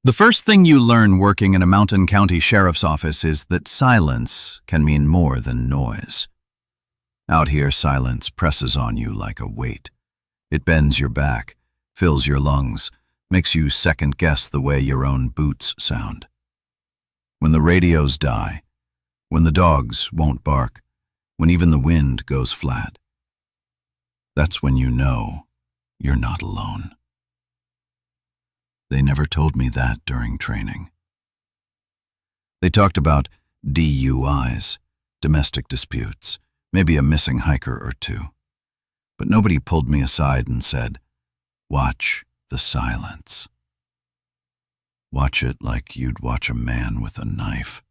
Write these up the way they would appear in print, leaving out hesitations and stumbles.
The first thing you learn working in a mountain county sheriff's office is that silence can mean more than noise. Out here, silence presses on you like a weight. It bends your back, fills your lungs, makes you second-guess the way your own boots sound. When the radios die, when the dogs won't bark, when even the wind goes flat, that's when you know you're not alone. They never told me that during training. They talked about DUIs, domestic disputes, maybe a missing hiker or two. But nobody pulled me aside and said, "Watch the silence." Watch it like you'd watch a man with a knife.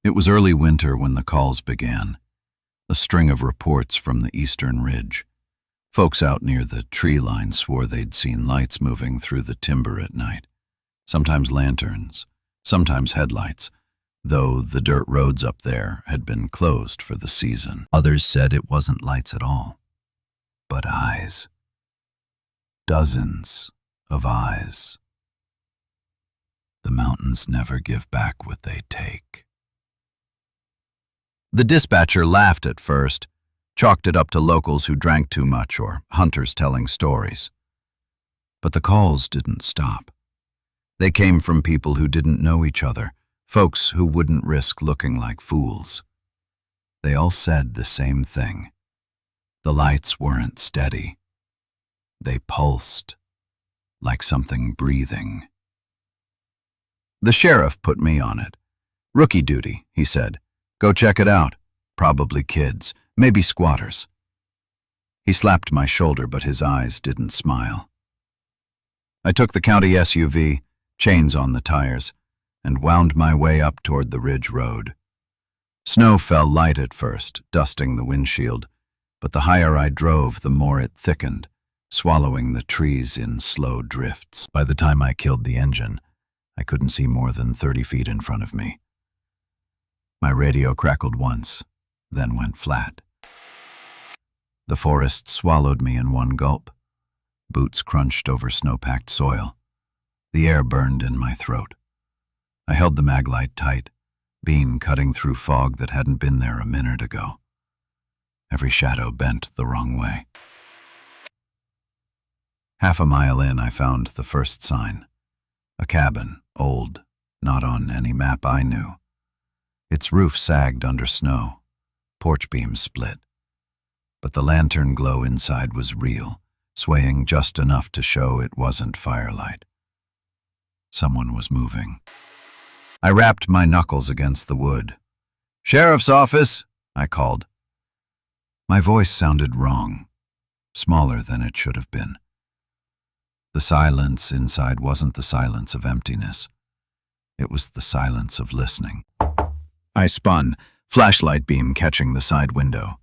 It was early winter when the calls began, a string of reports from the eastern ridge. Folks out near the tree line swore they'd seen lights moving through the timber at night, sometimes lanterns, sometimes headlights, though the dirt roads up there had been closed for the season. Others said it wasn't lights at all, but eyes. Dozens of eyes. The mountains never give back what they take. The dispatcher laughed at first, chalked it up to locals who drank too much or hunters telling stories. But the calls didn't stop. They came from people who didn't know each other, folks who wouldn't risk looking like fools. They all said the same thing. The lights weren't steady. They pulsed, like something breathing. The sheriff put me on it. "Rookie duty," he said. "Go check it out. Probably kids. Maybe squatters." He slapped my shoulder, but his eyes didn't smile. I took the county SUV, chains on the tires, and wound my way up toward the ridge road. Snow fell light at first, dusting the windshield, but the higher I drove, the more it thickened, swallowing the trees in slow drifts. By the time I killed the engine, I couldn't see more than 30 feet in front of me. My radio crackled once, then went flat. The forest swallowed me in one gulp. Boots crunched over snow-packed soil. The air burned in my throat. I held the maglite tight, beam cutting through fog that hadn't been there a minute ago. Every shadow bent the wrong way. Half a mile in, I found the first sign. A cabin, old, not on any map I knew. Its roof sagged under snow. Porch beams split. But the lantern glow inside was real, swaying just enough to show it wasn't firelight. Someone was moving. I rapped my knuckles against the wood. "Sheriff's office," I called. My voice sounded wrong, smaller than it should have been. The silence inside wasn't the silence of emptiness. It was the silence of listening. I spun, flashlight beam catching the side window.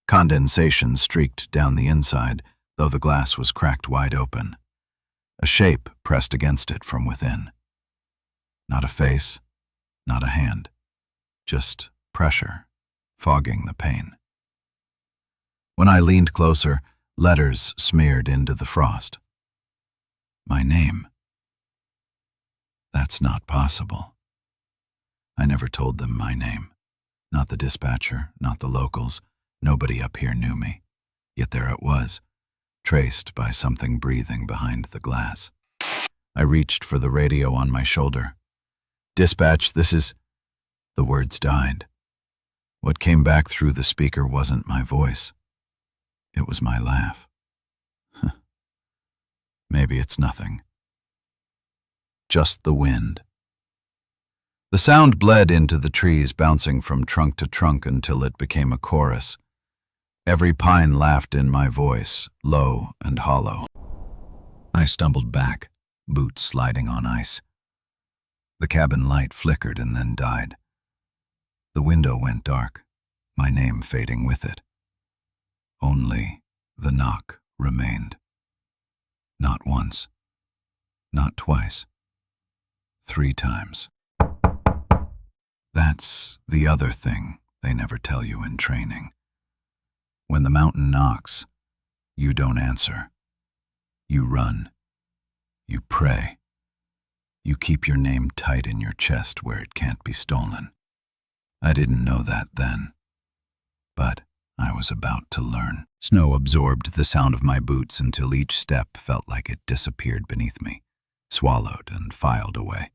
Condensation streaked down the inside, though the glass was cracked wide open. A shape pressed against it from within. Not a face, not a hand, just pressure, fogging the pain. When I leaned closer, letters smeared into the frost. My name. That's not possible. I never told them my name. Not the dispatcher, not the locals. Nobody up here knew me. Yet there it was, traced by something breathing behind the glass. I reached for the radio on my shoulder. "Dispatch, this is..." The words died. What came back through the speaker wasn't my voice. It was my laugh. Maybe it's nothing. Just the wind. The sound bled into the trees, bouncing from trunk to trunk until it became a chorus. Every pine laughed in my voice, low and hollow. I stumbled back, boots sliding on ice. The cabin light flickered and then died. The window went dark, my name fading with it. Only the knock remained. Not once, not twice, 3 times. That's the other thing they never tell you in training. When the mountain knocks, you don't answer. You run. You pray. keep your name tight in your chest where it can't be stolen. I didn't know that then, but I was about to learn. Snow absorbed the sound of my boots until each step felt like it disappeared beneath me, swallowed and filed away.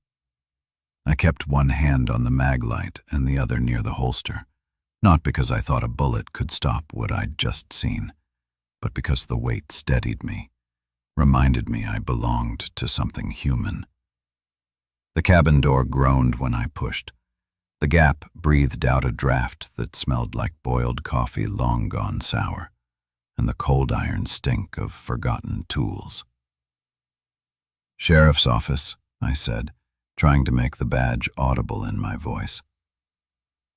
I kept one hand on the mag light and the other near the holster, not because I thought a bullet could stop what I'd just seen, but because the weight steadied me, reminded me I belonged to something human. The cabin door groaned when I pushed. The gap breathed out a draft that smelled like boiled coffee long gone sour, and the cold iron stink of forgotten tools. "Sheriff's office," I said, trying to make the badge audible in my voice.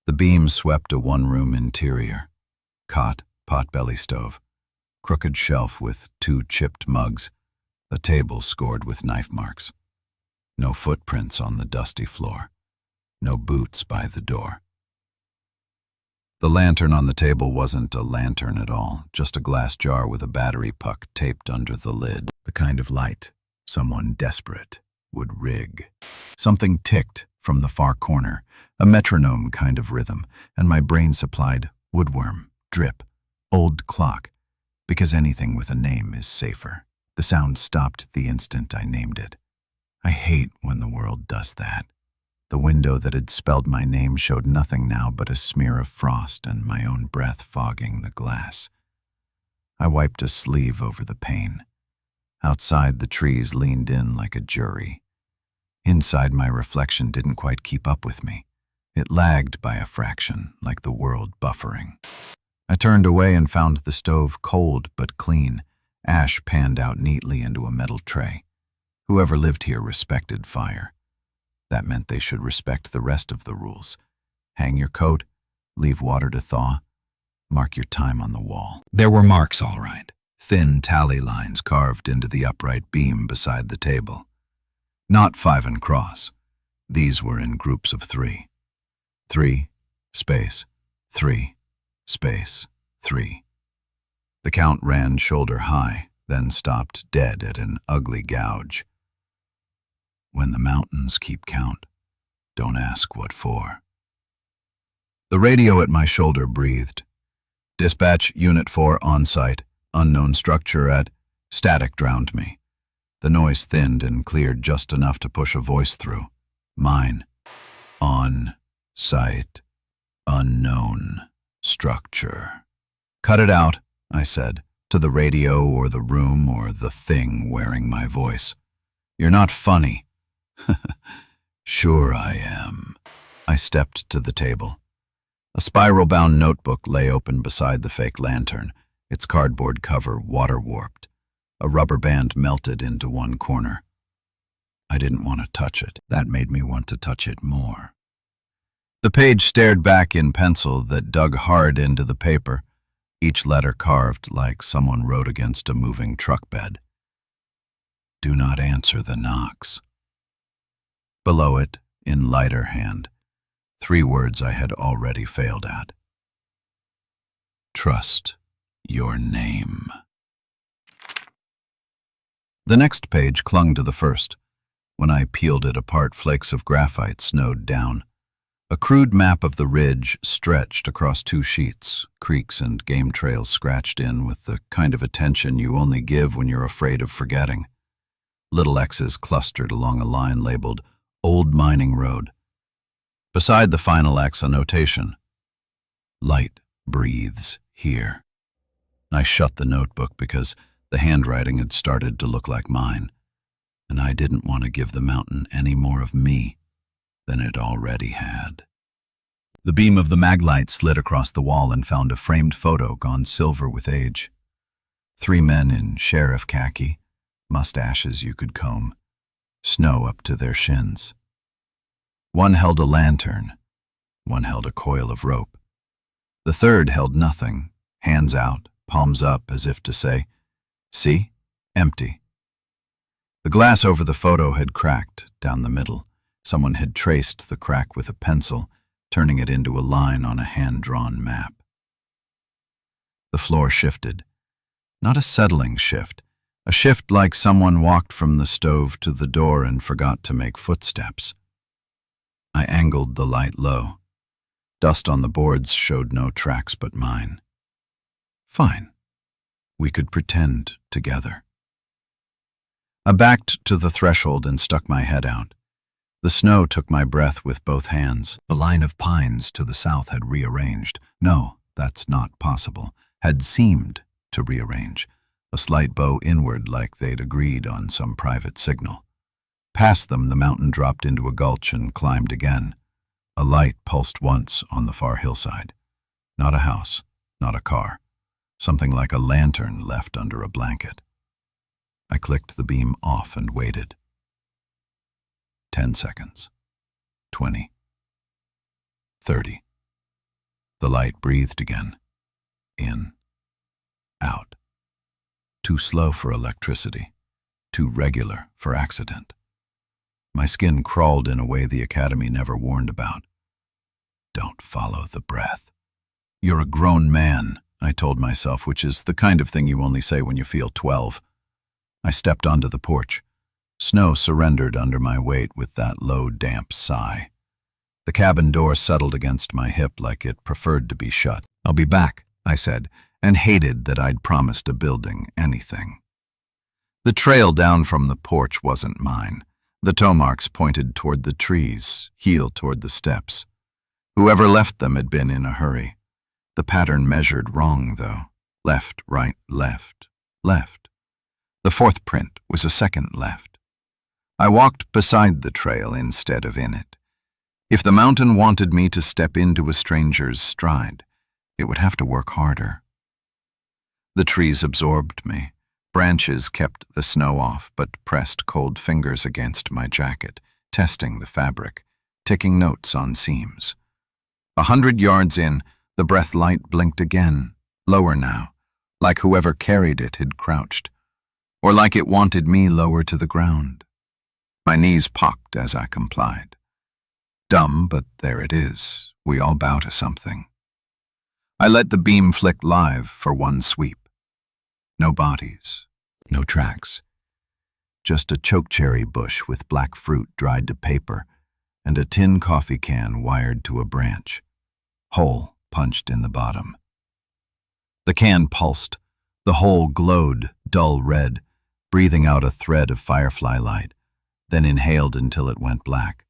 The beam swept a one-room interior. Cot, potbelly stove, crooked shelf with 2 chipped mugs, a table scored with knife marks. No footprints on the dusty floor. No boots by the door. The lantern on the table wasn't a lantern at all, just a glass jar with a battery puck taped under the lid. The kind of light someone desperate would rig. Something ticked from the far corner, a metronome kind of rhythm, and my brain supplied woodworm, drip, old clock, because anything with a name is safer. The sound stopped the instant I named it. I hate when the world does that. The window that had spelled my name showed nothing now but a smear of frost and my own breath fogging the glass. I wiped a sleeve over the pane. Outside, the trees leaned in like a jury. Inside, my reflection didn't quite keep up with me. It lagged by a fraction, like the world buffering. I turned away and found the stove cold but clean, ash panned out neatly into a metal tray. Whoever lived here respected fire. That meant they should respect the rest of the rules. Hang your coat, leave water to thaw, mark your time on the wall. There were marks, all right. Thin tally lines carved into the upright beam beside the table. Not 5 and cross. These were in groups of 3. 3, space, 3, space, 3. The count ran shoulder high, then stopped dead at an ugly gouge. When the mountains keep count, don't ask what for. The radio at my shoulder breathed. Dispatch, Unit 4 on site, unknown structure at... Static drowned me. The noise thinned and cleared just enough to push a voice through. Mine. On site, unknown structure. Cut it out, I said, to the radio or the room or the thing wearing my voice. You're not funny. Sure I am. I stepped to the table. A spiral-bound notebook lay open beside the fake lantern, its cardboard cover water-warped. A rubber band melted into one corner. I didn't want to touch it. That made me want to touch it more. The page stared back in pencil that dug hard into the paper, each letter carved like someone wrote against a moving truck bed. Do not answer the knocks. Below it, in lighter hand, 3 words I had already failed at. Trust your name. The next page clung to the first. When I peeled it apart, flakes of graphite snowed down. A crude map of the ridge stretched across 2 sheets, creeks and game trails scratched in with the kind of attention you only give when you're afraid of forgetting. Little X's clustered along a line labeled Old Mining Road. Beside the final X, a notation. Light breathes here. I shut the notebook because the handwriting had started to look like mine, and I didn't want to give the mountain any more of me than it already had. The beam of the maglite slid across the wall and found a framed photo gone silver with age. 3 men in sheriff khaki, mustaches you could comb, snow up to their shins. One held a lantern, one held a coil of rope. The third held nothing, hands out, palms up as if to say, see, empty. The glass over the photo had cracked down the middle. Someone had traced the crack with a pencil, turning it into a line on a hand-drawn map. The floor shifted. Not a settling shift, A shift like someone walked from the stove to the door and forgot to make footsteps. I angled the light low. Dust on the boards showed no tracks but mine. Fine. We could pretend together. I backed to the threshold and stuck my head out. The snow took my breath with both hands. The line of pines to the south had rearranged. No, that's not possible. Had seemed to rearrange. A slight bow inward like they'd agreed on some private signal. Past them, the mountain dropped into a gulch and climbed again. A light pulsed once on the far hillside. Not a house, not a car. Something like a lantern left under a blanket. I clicked the beam off and waited. 10 seconds. 20. 30. The light breathed again. In. Out. Too slow for electricity. Too regular for accident. My skin crawled in a way the Academy never warned about. Don't follow the breath. You're a grown man, I told myself, which is the kind of thing you only say when you feel 12. I stepped onto the porch. Snow surrendered under my weight with that low, damp sigh. The cabin door settled against my hip like it preferred to be shut. I'll be back, I said, and hated that I'd promised a building anything. The trail down from the porch wasn't mine. The toe marks pointed toward the trees, heel toward the steps. Whoever left them had been in a hurry. The pattern measured wrong, though. Left, right, left, left. The fourth print was a second left. I walked beside the trail instead of in it. If the mountain wanted me to step into a stranger's stride, it would have to work harder. The trees absorbed me. Branches kept the snow off, but pressed cold fingers against my jacket, testing the fabric, ticking notes on seams. 100 yards in, the breath light blinked again, lower now, like whoever carried it had crouched, or like it wanted me lower to the ground. My knees pocked as I complied. Dumb, but there it is. We all bow to something. I let the beam flick live for one sweep. No bodies, no tracks. Just a chokecherry bush with black fruit dried to paper and a tin coffee can wired to a branch. Hole punched in the bottom. The can pulsed. The hole glowed, dull red, breathing out a thread of firefly light, then inhaled until it went black.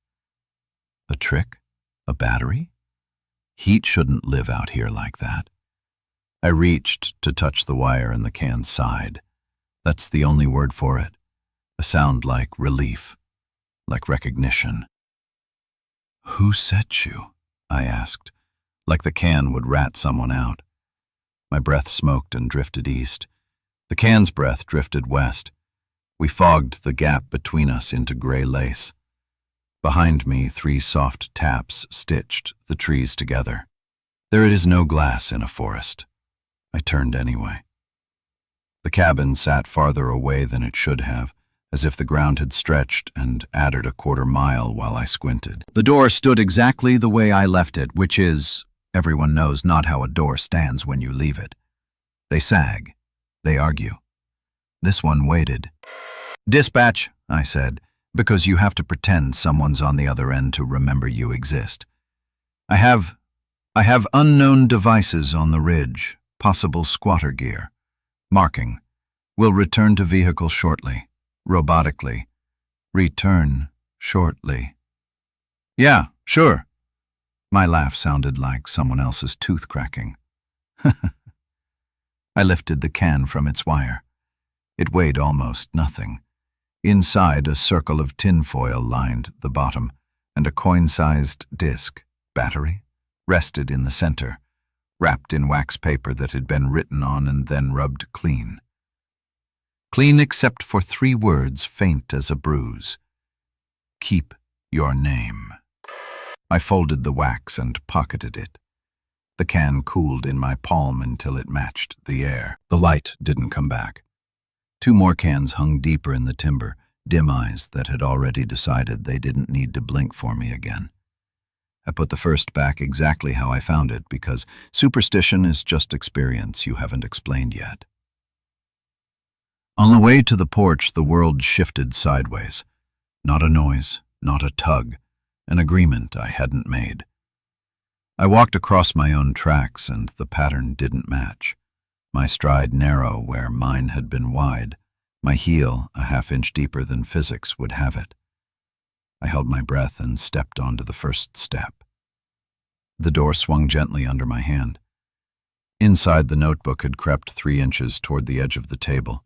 A trick? A battery? Heat shouldn't live out here like that. I reached to touch the wire and the can sighed. That's the only word for it. A sound like relief, like recognition. Who set you? I asked, like the can would rat someone out. My breath smoked and drifted east. The can's breath drifted west. We fogged the gap between us into gray lace. Behind me, 3 soft taps stitched the trees together. There is no glass in a forest. I turned anyway. The cabin sat farther away than it should have, as if the ground had stretched and added a quarter mile while I squinted. The door stood exactly the way I left it, which is, everyone knows, not how a door stands when you leave it. They sag. They argue. This one waited. "Dispatch," I said, because you have to pretend someone's on the other end to remember you exist. I have unknown devices on the ridge. Possible squatter gear. Marking. Will return to vehicle shortly. Robotically. Return shortly. Yeah, sure. My laugh sounded like someone else's tooth cracking. I lifted the can from its wire. It weighed almost nothing. Inside, a circle of tinfoil lined the bottom, and a coin-sized disc, battery, rested in the center, wrapped in wax paper that had been written on and then rubbed clean. Clean except for 3 words faint as a bruise. Keep your name. I folded the wax and pocketed it. The can cooled in my palm until it matched the air. The light didn't come back. 2 more cans hung deeper in the timber, dim eyes that had already decided they didn't need to blink for me again. I put the first back exactly how I found it, because superstition is just experience you haven't explained yet. On the way to the porch, the world shifted sideways. Not a noise, not a tug, an agreement I hadn't made. I walked across my own tracks, and the pattern didn't match. My stride narrow where mine had been wide, my heel a half-inch deeper than physics would have it. I held my breath and stepped onto the first step. The door swung gently under my hand. Inside, the notebook had crept 3 inches toward the edge of the table.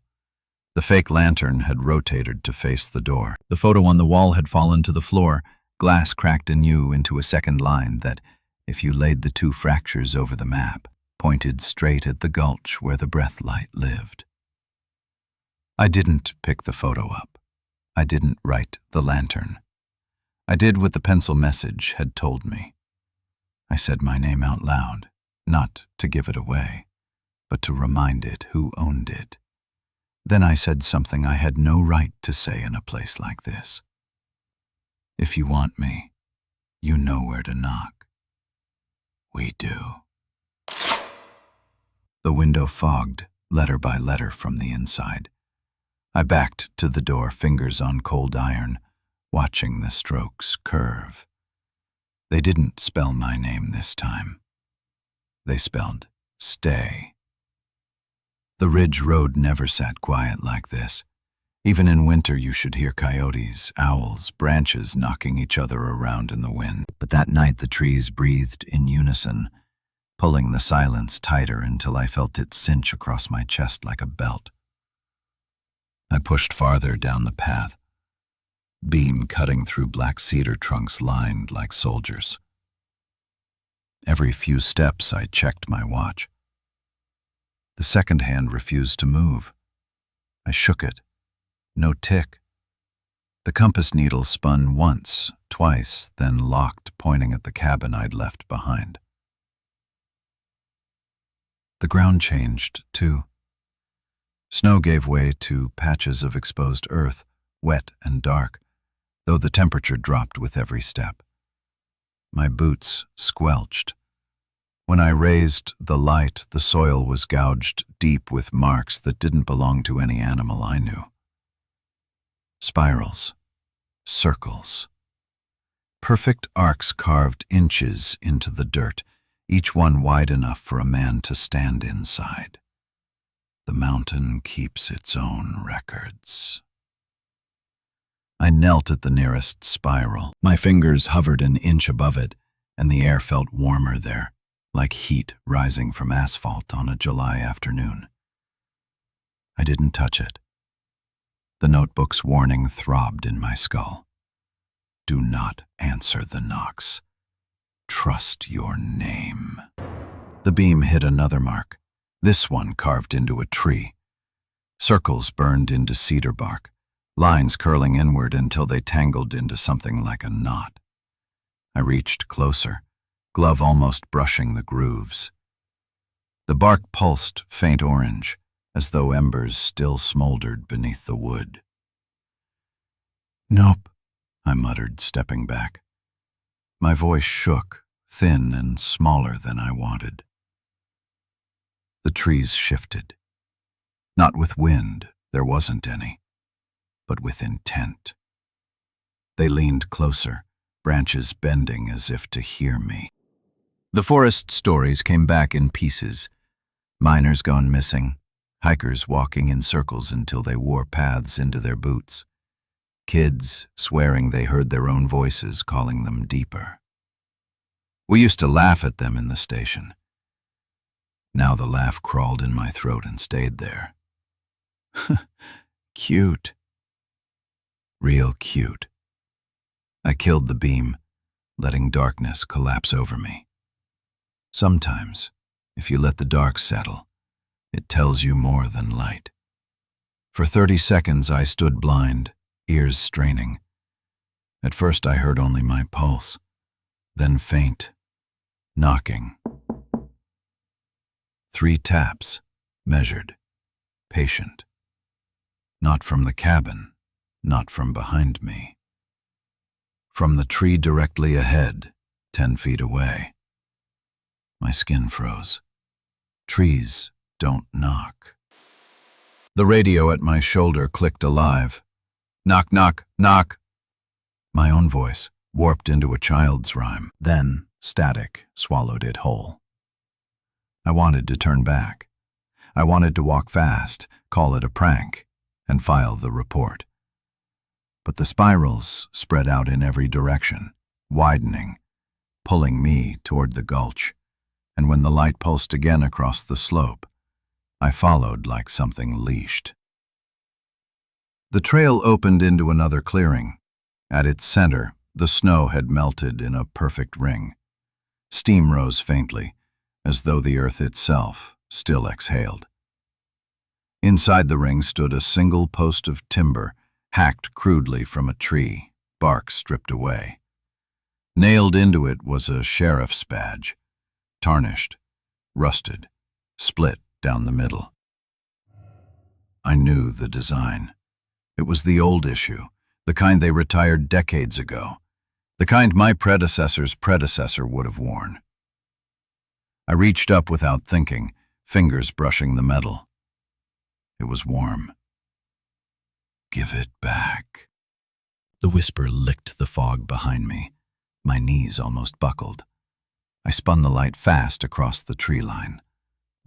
The fake lantern had rotated to face the door. The photo on the wall had fallen to the floor, glass cracked anew into a second line that, if you laid the 2 fractures over the map, pointed straight at the gulch where the breath light lived. I didn't pick the photo up. I didn't write the lantern. I did what the pencil message had told me. I said my name out loud, not to give it away, but to remind it who owned it. Then I said something I had no right to say in a place like this. If you want me, you know where to knock. We do. The window fogged, letter by letter from the inside. I backed to the door, fingers on cold iron, watching the strokes curve. They didn't spell my name this time. They spelled stay. The ridge road never sat quiet like this. Even in winter you should hear coyotes, owls, branches knocking each other around in the wind. But that night the trees breathed in unison, pulling the silence tighter until I felt it cinch across my chest like a belt. I pushed farther down the path, beam cutting through black cedar trunks lined like soldiers. Every few steps I checked my watch. The second hand refused to move. I shook it. No tick. The compass needle spun once, twice, then locked, pointing at the cabin I'd left behind. The ground changed, too. Snow gave way to patches of exposed earth, wet and dark, though the temperature dropped with every step. My boots squelched. When I raised the light, the soil was gouged deep with marks that didn't belong to any animal I knew. Spirals, circles, perfect arcs carved inches into the dirt, each one wide enough for a man to stand inside. The mountain keeps its own records. I knelt at the nearest spiral. My fingers hovered an inch above it, and the air felt warmer there, like heat rising from asphalt on a July afternoon. I didn't touch it. The notebook's warning throbbed in my skull. Do not answer the knocks. Trust your name. The beam hit another mark, this one carved into a tree. Circles burned into cedar bark, lines curling inward until they tangled into something like a knot. I reached closer, glove almost brushing the grooves. The bark pulsed faint orange, as though embers still smoldered beneath the wood. Nope, I muttered, stepping back. My voice shook, thin and smaller than I wanted. The trees shifted. Not with wind, there wasn't any, but with intent. They leaned closer, branches bending as if to hear me. The forest stories came back in pieces. Miners gone missing, hikers walking in circles until they wore paths into their boots, kids swearing they heard their own voices calling them deeper. We used to laugh at them in the station. Now the laugh crawled in my throat and stayed there. Cute. Real cute. I killed the beam, letting darkness collapse over me. Sometimes, if you let the dark settle, it tells you more than light. For 30 seconds I stood blind, ears straining. At first I heard only my pulse, then faint, knocking. 3 taps, measured, patient. Not from the cabin, not from behind me. From the tree directly ahead, 10 feet away. My skin froze. Trees don't knock. The radio at my shoulder clicked alive. Knock, knock, knock. My own voice, warped into a child's rhyme. Then, static swallowed it whole. I wanted to turn back. I wanted to walk fast, call it a prank, and file the report. But the spirals spread out in every direction, widening, pulling me toward the gulch, and when the light pulsed again across the slope, I followed like something leashed. The trail opened into another clearing. At its center, the snow had melted in a perfect ring. Steam rose faintly, as though the earth itself still exhaled. Inside the ring stood a single post of timber, hacked crudely from a tree, bark stripped away. Nailed into it was a sheriff's badge, tarnished, rusted, split down the middle. I knew the design. It was the old issue, the kind they retired decades ago, the kind my predecessor's predecessor would have worn. I reached up without thinking, fingers brushing the metal. It was warm. Give it back. The whisper licked the fog behind me. My knees almost buckled. I spun the light fast across the tree line.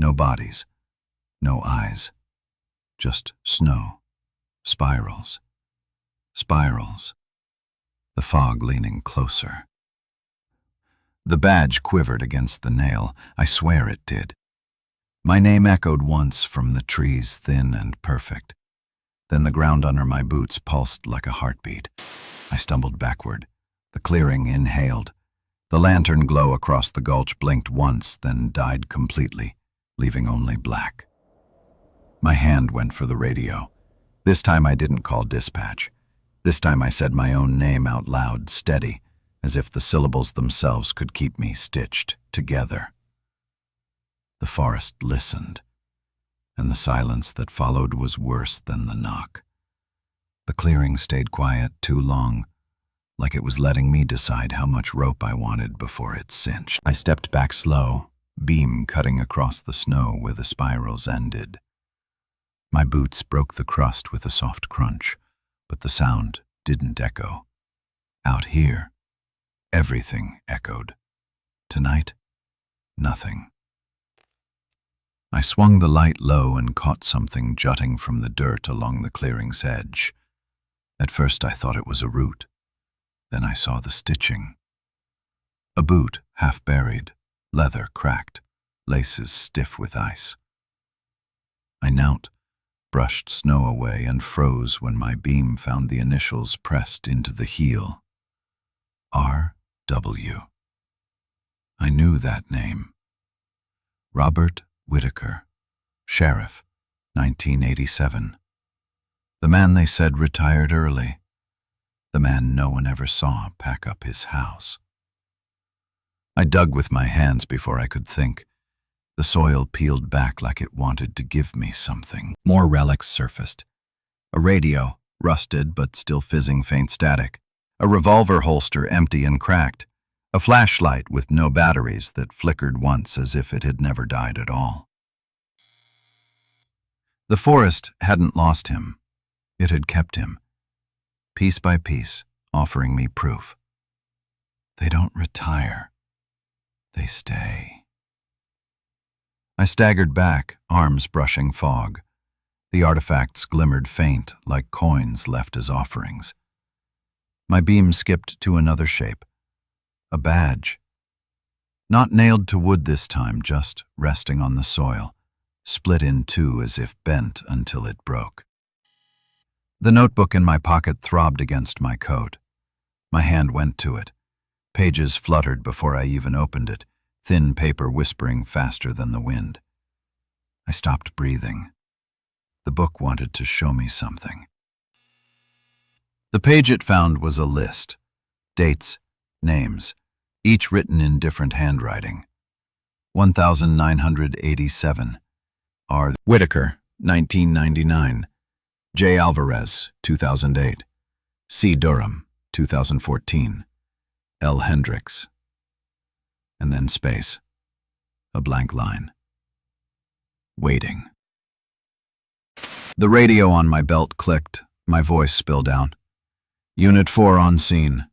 No bodies, no eyes, just snow, spirals, spirals. The fog leaning closer. The badge quivered against the nail. I swear it did. My name echoed once from the trees, thin and perfect. Then the ground under my boots pulsed like a heartbeat. I stumbled backward. The clearing inhaled. The lantern glow across the gulch blinked once, then died completely, leaving only black. My hand went for the radio. This time I didn't call dispatch. This time I said my own name out loud, steady, as if the syllables themselves could keep me stitched together. The forest listened, and the silence that followed was worse than the knock. The clearing stayed quiet too long, like it was letting me decide how much rope I wanted before it cinched. I stepped back slow, beam cutting across the snow where the spirals ended. My boots broke the crust with a soft crunch, but the sound didn't echo. Out here, everything echoed. Tonight, nothing. I swung the light low and caught something jutting from the dirt along the clearing's edge. At first I thought it was a root. Then I saw the stitching. A boot, half buried, leather cracked, laces stiff with ice. I knelt, brushed snow away, and froze when my beam found the initials pressed into the heel. R.W. I knew that name. Robert Whitaker, Sheriff, 1987. The man they said retired early. The man no one ever saw pack up his house. I dug with my hands before I could think. The soil peeled back like it wanted to give me something. More relics surfaced. A radio, rusted but still fizzing faint static. A revolver holster empty and cracked. A flashlight with no batteries that flickered once as if it had never died at all. The forest hadn't lost him. It had kept him, piece by piece, offering me proof. They don't retire. They stay. I staggered back, arms brushing fog. The artifacts glimmered faint, like coins left as offerings. My beam skipped to another shape. A badge. Not nailed to wood this time, just resting on the soil, split in two as if bent until it broke. The notebook in my pocket throbbed against my coat. My hand went to it. Pages fluttered before I even opened it, thin paper whispering faster than the wind. I stopped breathing. The book wanted to show me something. The page it found was a list. Dates, names, each written in different handwriting. 1987. R. Whitaker, 1999. J. Alvarez, 2008. C. Durham, 2014. L. Hendricks. And then space. A blank line. Waiting. The radio on my belt clicked. My voice spilled out. Unit 4 on scene.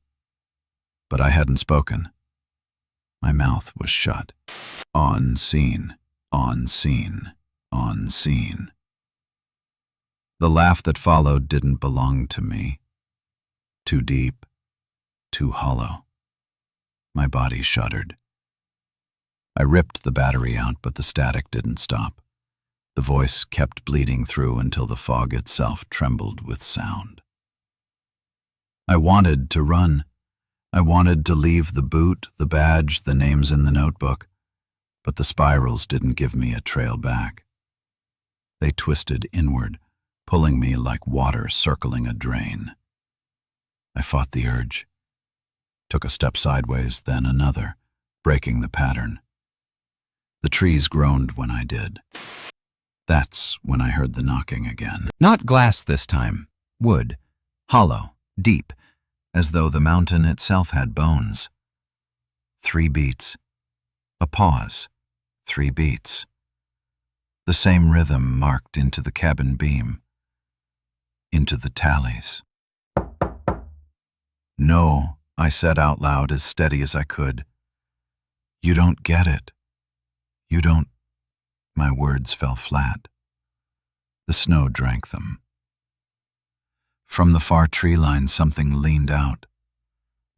But I hadn't spoken. My mouth was shut. On scene, on scene, on scene. The laugh that followed didn't belong to me. Too deep, too hollow. My body shuddered. I ripped the battery out, but the static didn't stop. The voice kept bleeding through until the fog itself trembled with sound. I wanted to run. I wanted to leave the boot, the badge, the names in the notebook, but the spirals didn't give me a trail back. They twisted inward, pulling me like water circling a drain. I fought the urge, took a step sideways, then another, breaking the pattern. The trees groaned when I did. That's when I heard the knocking again. Not glass this time, wood, hollow, deep, as though the mountain itself had bones. 3 beats. A pause. 3 beats. The same rhythm marked into the cabin beam, into the tallies. No, I said out loud as steady as I could. You don't get it. You don't. My words fell flat. The snow drank them. From the far tree line, something leaned out.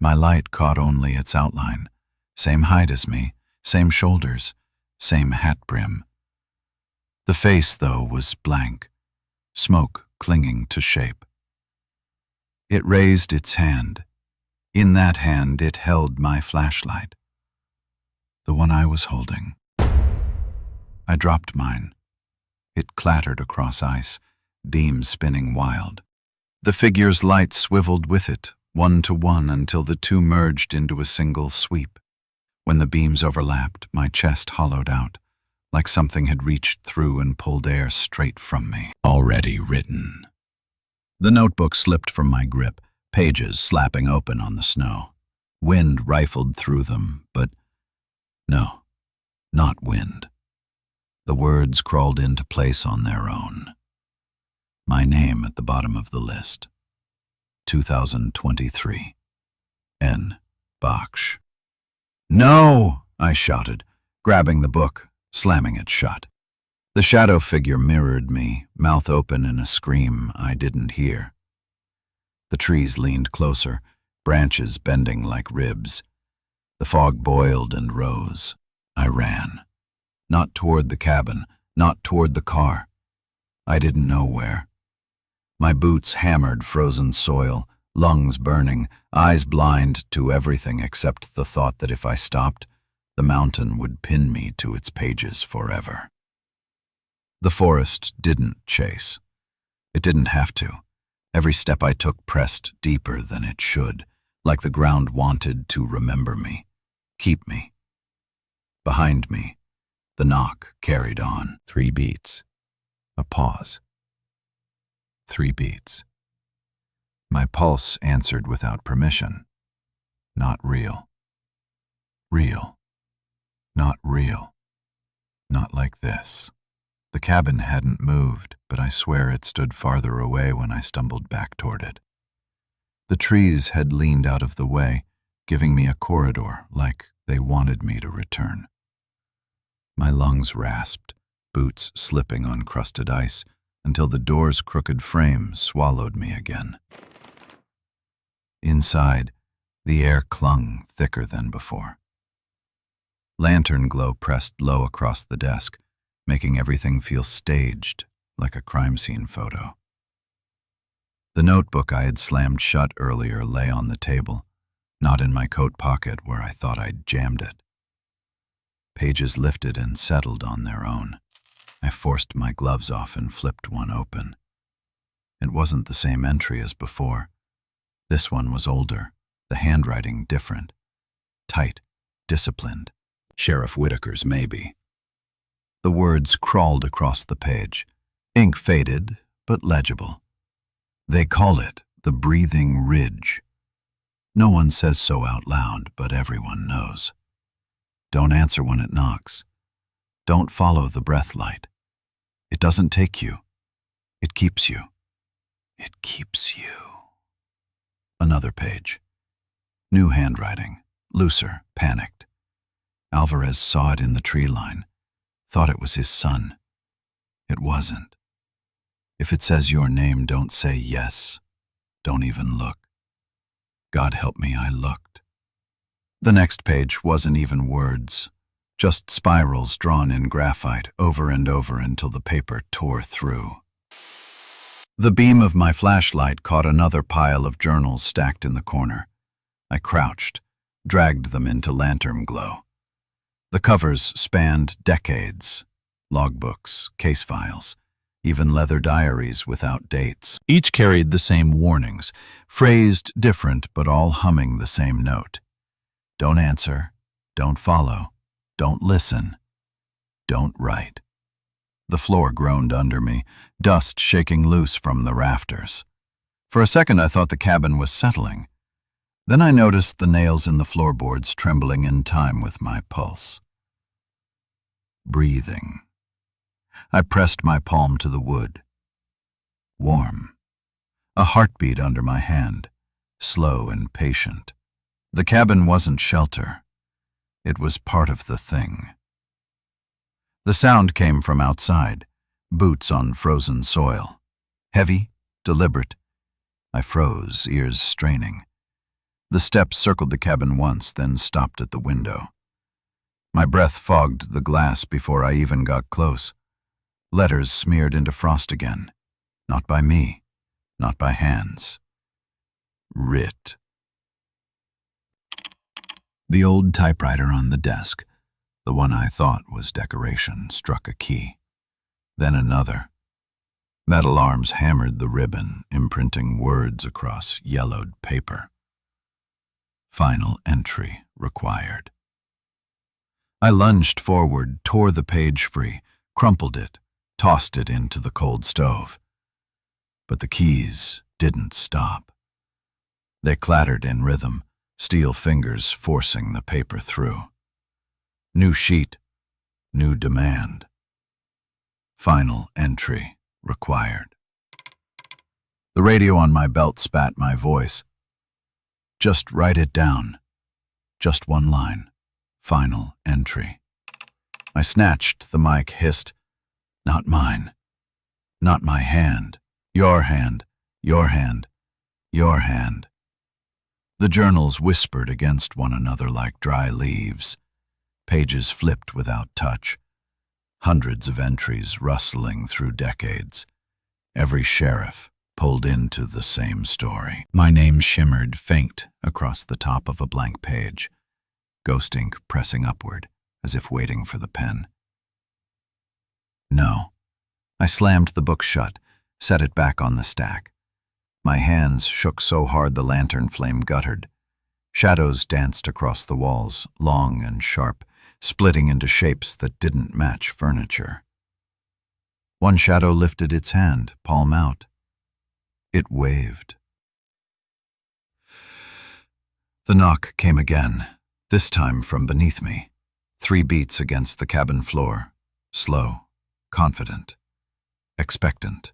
My light caught only its outline. Same height as me, same shoulders, same hat brim. The face, though, was blank, smoke clinging to shape. It raised its hand. In that hand, it held my flashlight, the one I was holding. I dropped mine. It clattered across ice, beam spinning wild. The figure's light swiveled with it, 1 to 1, until the two merged into a single sweep. When the beams overlapped, my chest hollowed out, like something had reached through and pulled air straight from me. Already written. The notebook slipped from my grip, pages slapping open on the snow. Wind rifled through them, but no, not wind. The words crawled into place on their own. My name at the bottom of the list. 2023. N. Baksh. No! I shouted, grabbing the book, slamming it shut. The shadow figure mirrored me, mouth open in a scream I didn't hear. The trees leaned closer, branches bending like ribs. The fog boiled and rose. I ran. Not toward the cabin, not toward the car. I didn't know where. My boots hammered frozen soil, lungs burning, eyes blind to everything except the thought that if I stopped, the mountain would pin me to its pages forever. The forest didn't chase. It didn't have to. Every step I took pressed deeper than it should, like the ground wanted to remember me, keep me. Behind me, the knock carried on. 3 beats. A pause. 3 beats. My pulse answered without permission. Not real. Real. Not real. Not like this. The cabin hadn't moved, but I swear it stood farther away when I stumbled back toward it. The trees had leaned out of the way, giving me a corridor like they wanted me to return. My lungs rasped, boots slipping on crusted ice, until the door's crooked frame swallowed me again. Inside, the air clung thicker than before. Lantern glow pressed low across the desk, making everything feel staged, like a crime scene photo. The notebook I had slammed shut earlier lay on the table, not in my coat pocket where I thought I'd jammed it. Pages lifted and settled on their own. I forced my gloves off and flipped one open. It wasn't the same entry as before. This one was older, the handwriting different. Tight, disciplined. Sheriff Whitaker's, maybe. The words crawled across the page. Ink faded, but legible. They call it the breathing ridge. No one says so out loud, but everyone knows. Don't answer when it knocks. Don't follow the breath light. It doesn't take you. It keeps you. It keeps you. Another page. New handwriting. Looser, panicked. Alvarez saw it in the tree line. Thought it was his son. It wasn't. If it says your name, don't say yes. Don't even look. God help me, I looked. The next page wasn't even words, just spirals drawn in graphite over and over until the paper tore through. The beam of my flashlight caught another pile of journals stacked in the corner. I crouched, dragged them into lantern glow. The covers spanned decades, logbooks, case files, even leather diaries without dates. Each carried the same warnings, phrased different but all humming the same note. Don't answer, don't follow, don't listen, don't write. The floor groaned under me, dust shaking loose from the rafters. For a second I thought the cabin was settling. Then I noticed the nails in the floorboards trembling in time with my pulse. Breathing. I pressed my palm to the wood. Warm. A heartbeat under my hand, slow and patient. The cabin wasn't shelter. It was part of the thing. The sound came from outside, boots on frozen soil. Heavy, deliberate. I froze, ears straining. The steps circled the cabin once, then stopped at the window. My breath fogged the glass before I even got close. Letters smeared into frost again. Not by me, not by hands. Writ. The old typewriter on the desk, the one I thought was decoration, struck a key. Then another. That alarm's hammered the ribbon, imprinting words across yellowed paper. Final entry required. I lunged forward, tore the page free, crumpled it, tossed it into the cold stove. But the keys didn't stop. They clattered in rhythm, steel fingers forcing the paper through. New sheet, new demand. Final entry required. The radio on my belt spat my voice. Just write it down. Just one line. Final entry. I snatched the mic, hissed, "Not mine. Not my hand. Your hand. Your hand. Your hand." The journals whispered against one another like dry leaves. Pages flipped without touch. Hundreds of entries rustling through decades. Every sheriff pulled into the same story. My name shimmered faint across the top of a blank page, ghost ink pressing upward, as if waiting for the pen. No. I slammed the book shut, set it back on the stack. My hands shook so hard the lantern flame guttered. Shadows danced across the walls, long and sharp, splitting into shapes that didn't match furniture. One shadow lifted its hand, palm out. It waved. The knock came again, this time from beneath me. 3 beats against the cabin floor, slow, confident, expectant.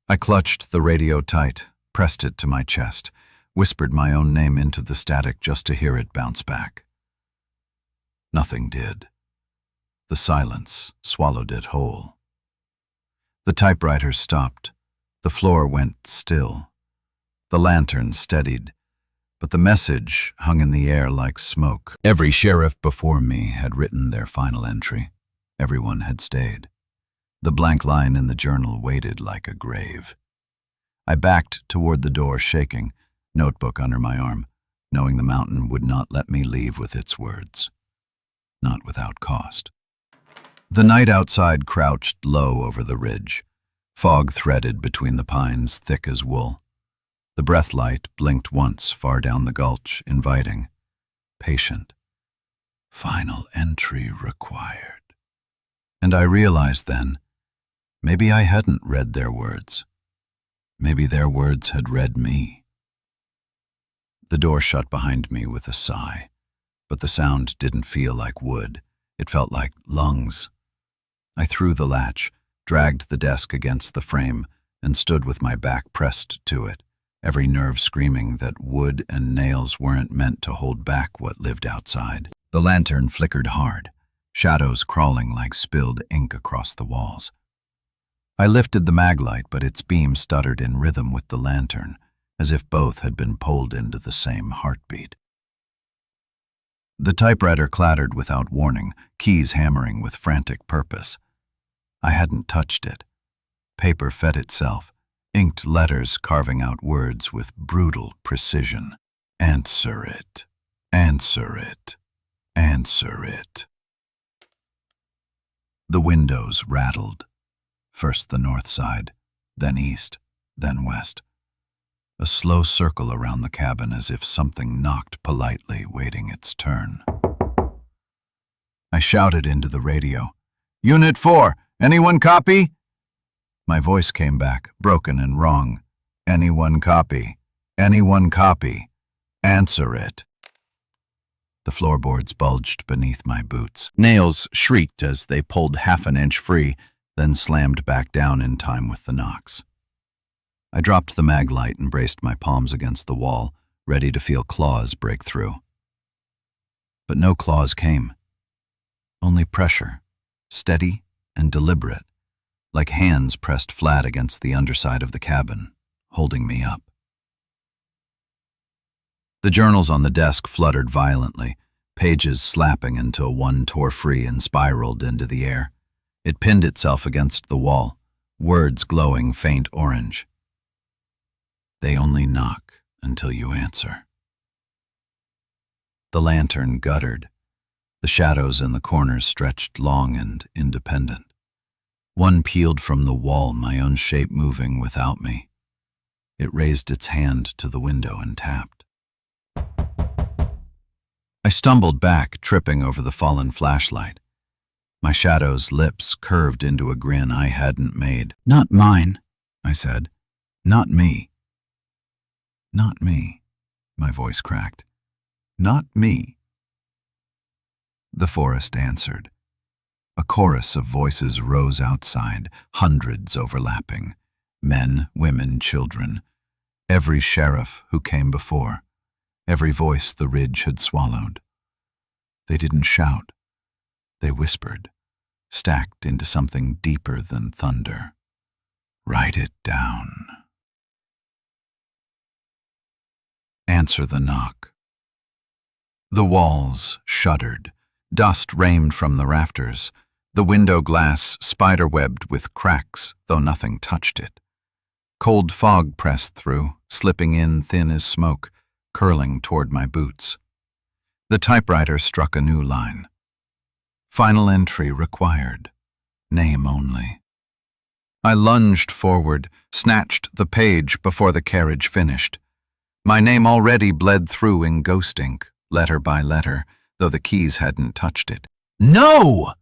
I clutched the radio tight, pressed it to my chest, whispered my own name into the static just to hear it bounce back. Nothing did. The silence swallowed it whole. The typewriter stopped. The floor went still. The lantern steadied, but the message hung in the air like smoke. Every sheriff before me had written their final entry. Everyone had stayed. The blank line in the journal waited like a grave. I backed toward the door, shaking, notebook under my arm, knowing the mountain would not let me leave with its words. Not without cost. The night outside crouched low over the ridge. Fog threaded between the pines, thick as wool. The breath light blinked once far down the gulch, inviting, patient. Final entry required. And I realized then, maybe I hadn't read their words. Maybe their words had read me. The door shut behind me with a sigh, but the sound didn't feel like wood. It felt like lungs. I threw the latch, dragged the desk against the frame, and stood with my back pressed to it, every nerve screaming that wood and nails weren't meant to hold back what lived outside. The lantern flickered hard, shadows crawling like spilled ink across the walls. I lifted the maglite, but its beam stuttered in rhythm with the lantern, as if both had been pulled into the same heartbeat. The typewriter clattered without warning, keys hammering with frantic purpose. I hadn't touched it. Paper fed itself, inked letters carving out words with brutal precision. Answer it. Answer it. Answer it. The windows rattled. First the north side, then east, then west. A slow circle around the cabin as if something knocked politely, waiting its turn. I shouted into the radio, "Unit 4, anyone copy?" My voice came back, broken and wrong. "Anyone copy? Anyone copy? Answer it." The floorboards bulged beneath my boots. Nails shrieked as they pulled half an inch free, then slammed back down in time with the knocks. I dropped the maglite and braced my palms against the wall, ready to feel claws break through. But no claws came. Only pressure, steady and deliberate, like hands pressed flat against the underside of the cabin, holding me up. The journals on the desk fluttered violently, pages slapping until one tore free and spiraled into the air. It pinned itself against the wall, words glowing faint orange. They only knock until you answer. The lantern guttered. The shadows in the corners stretched long and independent. One peeled from the wall, my own shape moving without me. It raised its hand to the window and tapped. I stumbled back, tripping over the fallen flashlight. My shadow's lips curved into a grin I hadn't made. "Not mine," I said. "Not me." "Not me," my voice cracked. "Not me." The forest answered. A chorus of voices rose outside, hundreds overlapping. Men, women, children. Every sheriff who came before. Every voice the ridge had swallowed. They didn't shout. They whispered, stacked into something deeper than thunder. "Write it down. Answer the knock." The walls shuddered. Dust rained from the rafters. The window glass spiderwebbed with cracks, though nothing touched it. Cold fog pressed through, slipping in thin as smoke, curling toward my boots. The typewriter struck a new line. Final entry required. Name only. I lunged forward, snatched the page before the carriage finished. My name already bled through in ghost ink, letter by letter, though the keys hadn't touched it. "No!"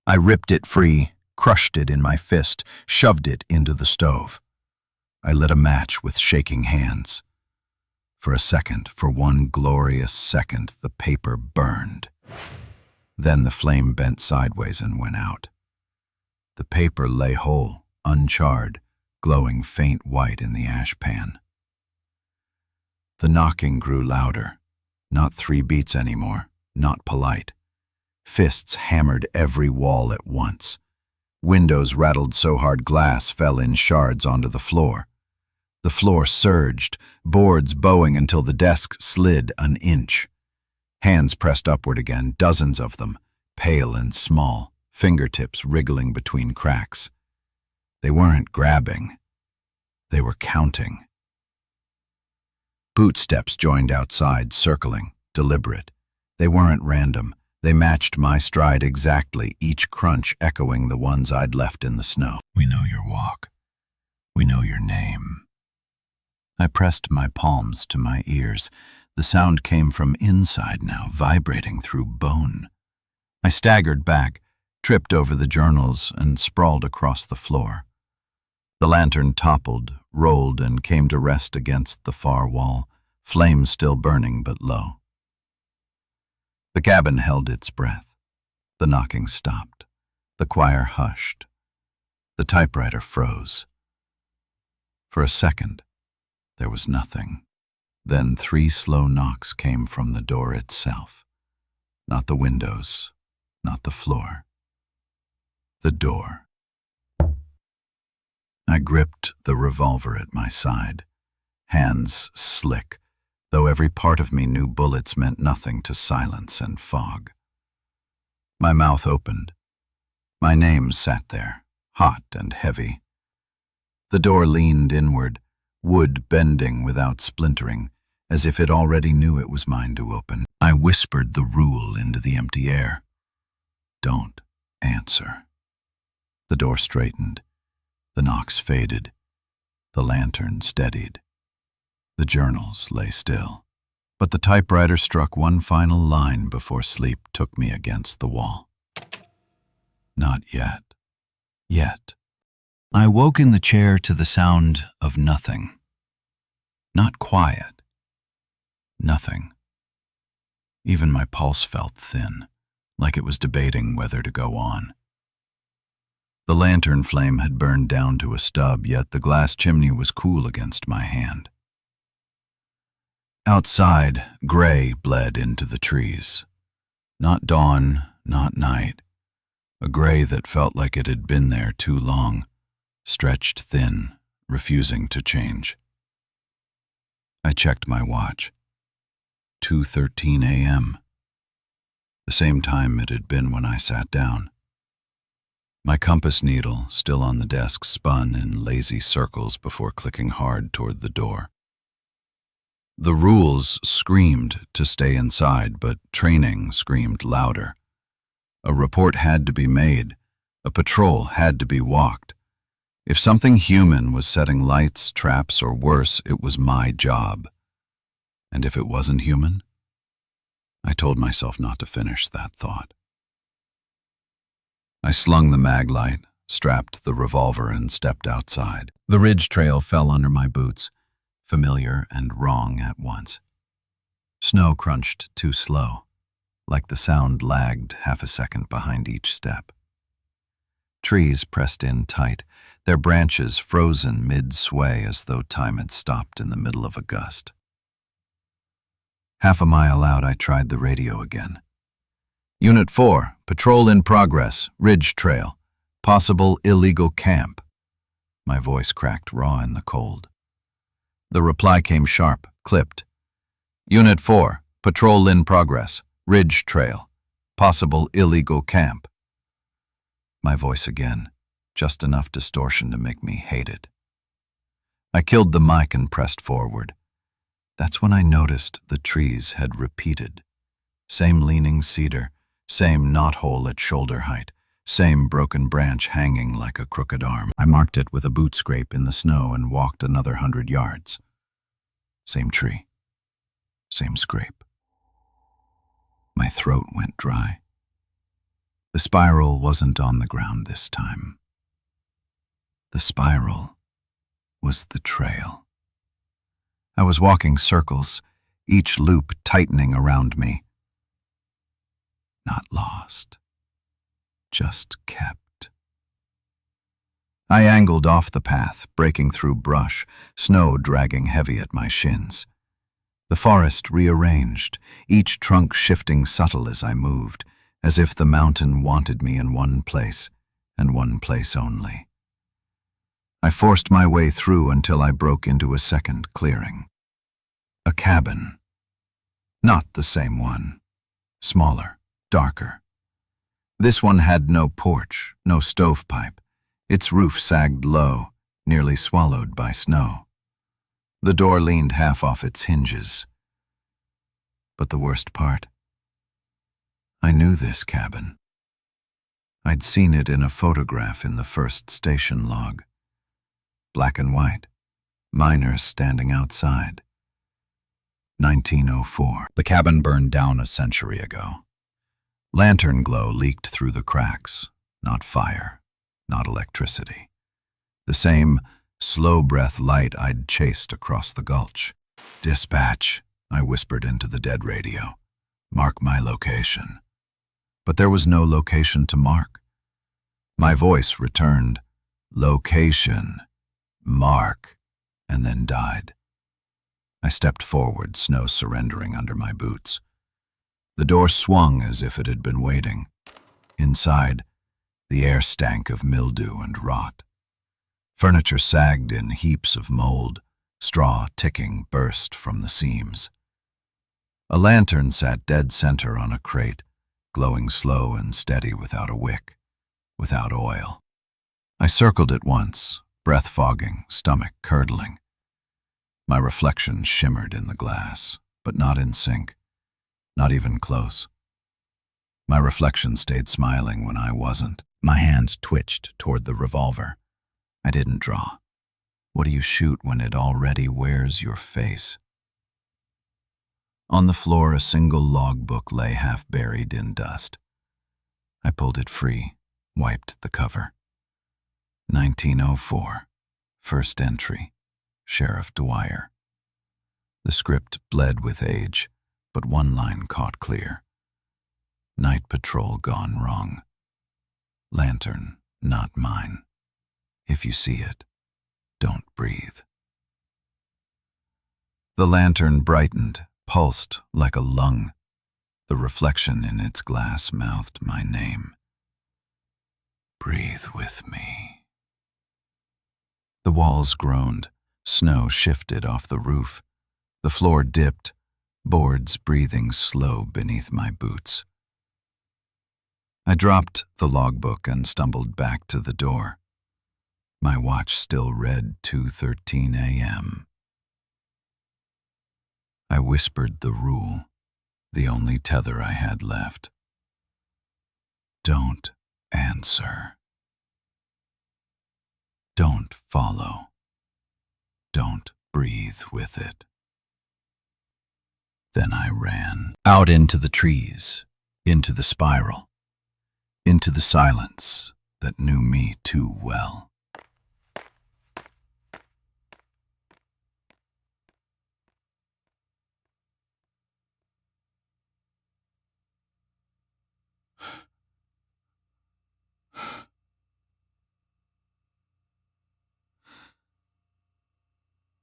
I ripped it free, crushed it in my fist, shoved it into the stove. I lit a match with shaking hands. For a second, for one glorious second, the paper burned. Then the flame bent sideways and went out. The paper lay whole, uncharred, glowing faint white in the ash pan. The knocking grew louder, not 3 beats anymore, not polite. Fists hammered every wall at once. Windows rattled so hard glass fell in shards onto the floor. The floor surged, boards bowing until the desk slid an inch. Hands pressed upward again, dozens of them, pale and small, fingertips wriggling between cracks. They weren't grabbing. They were counting. Bootsteps joined outside, circling, deliberate. They weren't random. They matched my stride exactly, each crunch echoing the ones I'd left in the snow. "We know your walk. We know your name." I pressed my palms to my ears. The sound came from inside now, vibrating through bone. I staggered back, tripped over the journals, and sprawled across the floor. The lantern toppled, rolled, and came to rest against the far wall, flames still burning but low. The cabin held its breath. The knocking stopped. The choir hushed. The typewriter froze. For a second, there was nothing. Then 3 slow knocks came from the door itself. Not the windows, not the floor. The door. I gripped the revolver at my side, hands slick, though every part of me knew bullets meant nothing to silence and fog. My mouth opened. My name sat there, hot and heavy. The door leaned inward, wood bending without splintering, as if it already knew it was mine to open. I whispered the rule into the empty air. Don't answer. The door straightened. The knocks faded. The lantern steadied. The journals lay still. But the typewriter struck one final line before sleep took me against the wall. Not yet. Yet. I woke in the chair to the sound of nothing. Not quiet. Nothing. Even my pulse felt thin, like it was debating whether to go on. The lantern flame had burned down to a stub, yet the glass chimney was cool against my hand. Outside, gray bled into the trees. Not dawn, not night. A gray that felt like it had been there too long, stretched thin, refusing to change. I checked my watch. 2:13 a.m. The same time it had been when I sat down. My compass needle, still on the desk, spun in lazy circles before clicking hard toward the door. The rules screamed to stay inside, but training screamed louder. A report had to be made. A patrol had to be walked. If something human was setting lights, traps, or worse, it was my job. And if it wasn't human? I told myself not to finish that thought. I slung the mag light, strapped the revolver, and stepped outside. The ridge trail fell under my boots, familiar and wrong at once. Snow crunched too slow, like the sound lagged half a second behind each step. Trees pressed in tight, their branches frozen mid-sway as though time had stopped in the middle of a gust. Half a mile out, I tried the radio again. Unit 4, patrol in progress, ridge trail, possible illegal camp. My voice cracked raw in the cold. The reply came sharp, clipped. Unit 4, patrol in progress, ridge trail, possible illegal camp. My voice again, just enough distortion to make me hate it. I killed the mic and pressed forward. That's when I noticed the trees had repeated. Same leaning cedar, same knothole at shoulder height, same broken branch hanging like a crooked arm. I marked it with a boot scrape in the snow and walked another 100 yards. Same tree, same scrape. My throat went dry. The spiral wasn't on the ground this time. The spiral was the trail. I was walking circles, each loop tightening around me. Not lost, just kept. I angled off the path, breaking through brush, snow dragging heavy at my shins. The forest rearranged, each trunk shifting subtle as I moved, as if the mountain wanted me in one place, and one place only. I forced my way through until I broke into a second clearing. A cabin. Not the same one. Smaller, darker. This one had no porch, no stovepipe. Its roof sagged low, nearly swallowed by snow. The door leaned half off its hinges. But the worst part? I knew this cabin. I'd seen it in a photograph in the first station log. Black and white, miners standing outside. 1904. The cabin burned down a century ago. Lantern glow leaked through the cracks, not fire, not electricity. The same slow-breath light I'd chased across the gulch. "Dispatch," I whispered into the dead radio. "Mark my location." But there was no location to mark. My voice returned, Location, mark, and then died. I stepped forward, snow surrendering under my boots. The door swung as if it had been waiting. Inside, the air stank of mildew and rot. Furniture sagged in heaps of mold, straw ticking burst from the seams. A lantern sat dead center on a crate, glowing slow and steady without a wick, without oil. I circled it once, breath fogging, stomach curdling. My reflection shimmered in the glass, but not in sync, not even close. My reflection stayed smiling when I wasn't. My hand twitched toward the revolver. I didn't draw. What do you shoot when it already wears your face? On the floor, a single logbook lay half buried in dust. I pulled it free, wiped the cover. 1904, first entry, Sheriff Dwyer. The script bled with age, but one line caught clear. Night patrol gone wrong. Lantern, not mine. If you see it, don't breathe. The lantern brightened, pulsed like a lung. The reflection in its glass mouthed my name. Breathe with me. The walls groaned, snow shifted off the roof. The floor dipped, boards breathing slow beneath my boots. I dropped the logbook and stumbled back to the door. My watch still read 2:13 a.m. I whispered the rule, the only tether I had left. Don't answer. Don't follow. Don't breathe with it. Then I ran out into the trees, into the spiral, into the silence that knew me too well.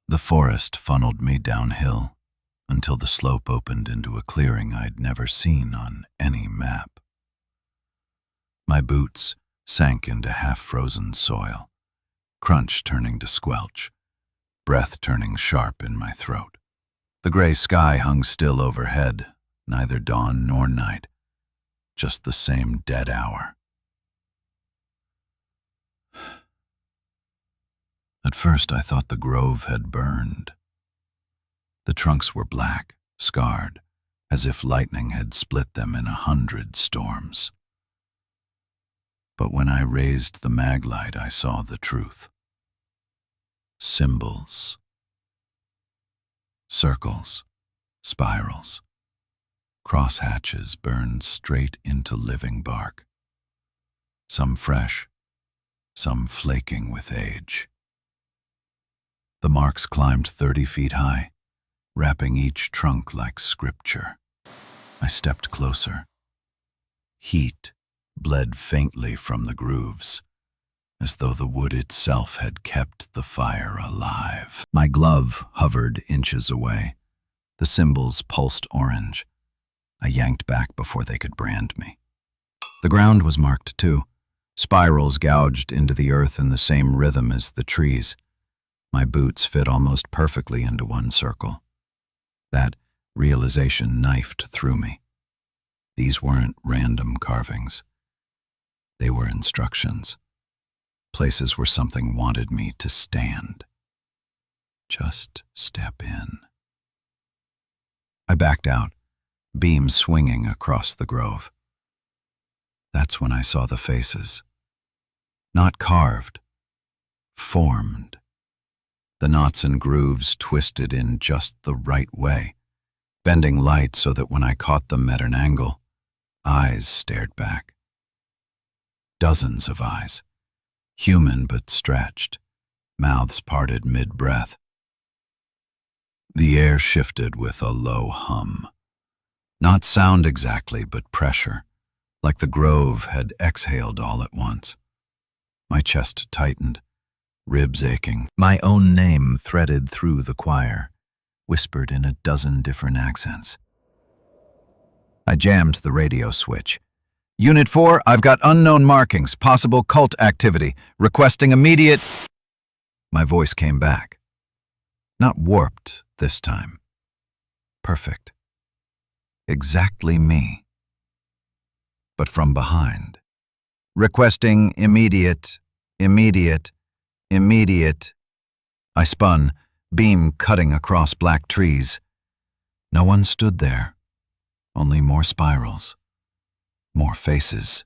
The forest funneled me downhill until the slope opened into a clearing I'd never seen on any map. My boots sank into half-frozen soil, crunch turning to squelch, breath turning sharp in my throat. The gray sky hung still overhead, neither dawn nor night, just the same dead hour. At first I thought the grove had burned. The trunks were black, scarred, as if lightning had split them in 100 storms. But when I raised the maglite, I saw the truth. Symbols. Circles, spirals, crosshatches burned straight into living bark. Some fresh, some flaking with age. The marks climbed 30 feet high, wrapping each trunk like scripture. I stepped closer. Heat bled faintly from the grooves, as though the wood itself had kept the fire alive. My glove hovered inches away. The symbols pulsed orange. I yanked back before they could brand me. The ground was marked too, spirals gouged into the earth in the same rhythm as the trees. My boots fit almost perfectly into one circle. That realization knifed through me. These weren't random carvings. They were instructions. Places where something wanted me to stand. Just step in. I backed out, beam swinging across the grove. That's when I saw the faces. Not carved, formed. The knots and grooves twisted in just the right way, bending light so that when I caught them at an angle, eyes stared back. Dozens of eyes, human but stretched, mouths parted mid-breath. The air shifted with a low hum. Not sound exactly, but pressure, like the grove had exhaled all at once. My chest tightened, ribs aching. My own name threaded through the choir, whispered in a dozen different accents. I jammed the radio switch. Unit 4, I've got unknown markings, possible cult activity, requesting immediate... My voice came back. Not warped this time. Perfect. Exactly me. But from behind. Requesting immediate. I spun, beam cutting across black trees. No one stood there. Only more spirals. More faces.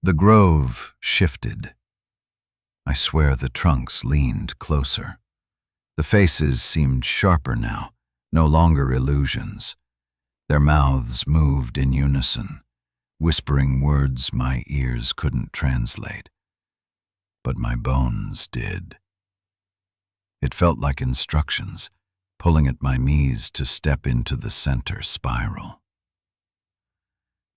The grove shifted. I swear the trunks leaned closer. The faces seemed sharper now, no longer illusions. Their mouths moved in unison, whispering words my ears couldn't translate. But my bones did. It felt like instructions, pulling at my knees to step into the center spiral.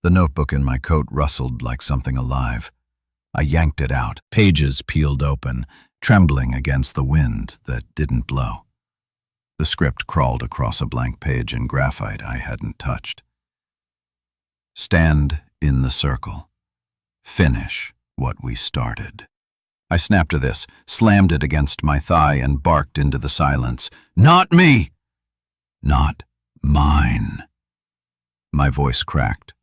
The notebook in my coat rustled like something alive. I yanked it out, pages peeled open, trembling against the wind that didn't blow. The script crawled across a blank page in graphite I hadn't touched. Stand in the circle. Finish what we started. I snapped to this, slammed it against my thigh, and barked into the silence. Not me! Not mine. My voice cracked.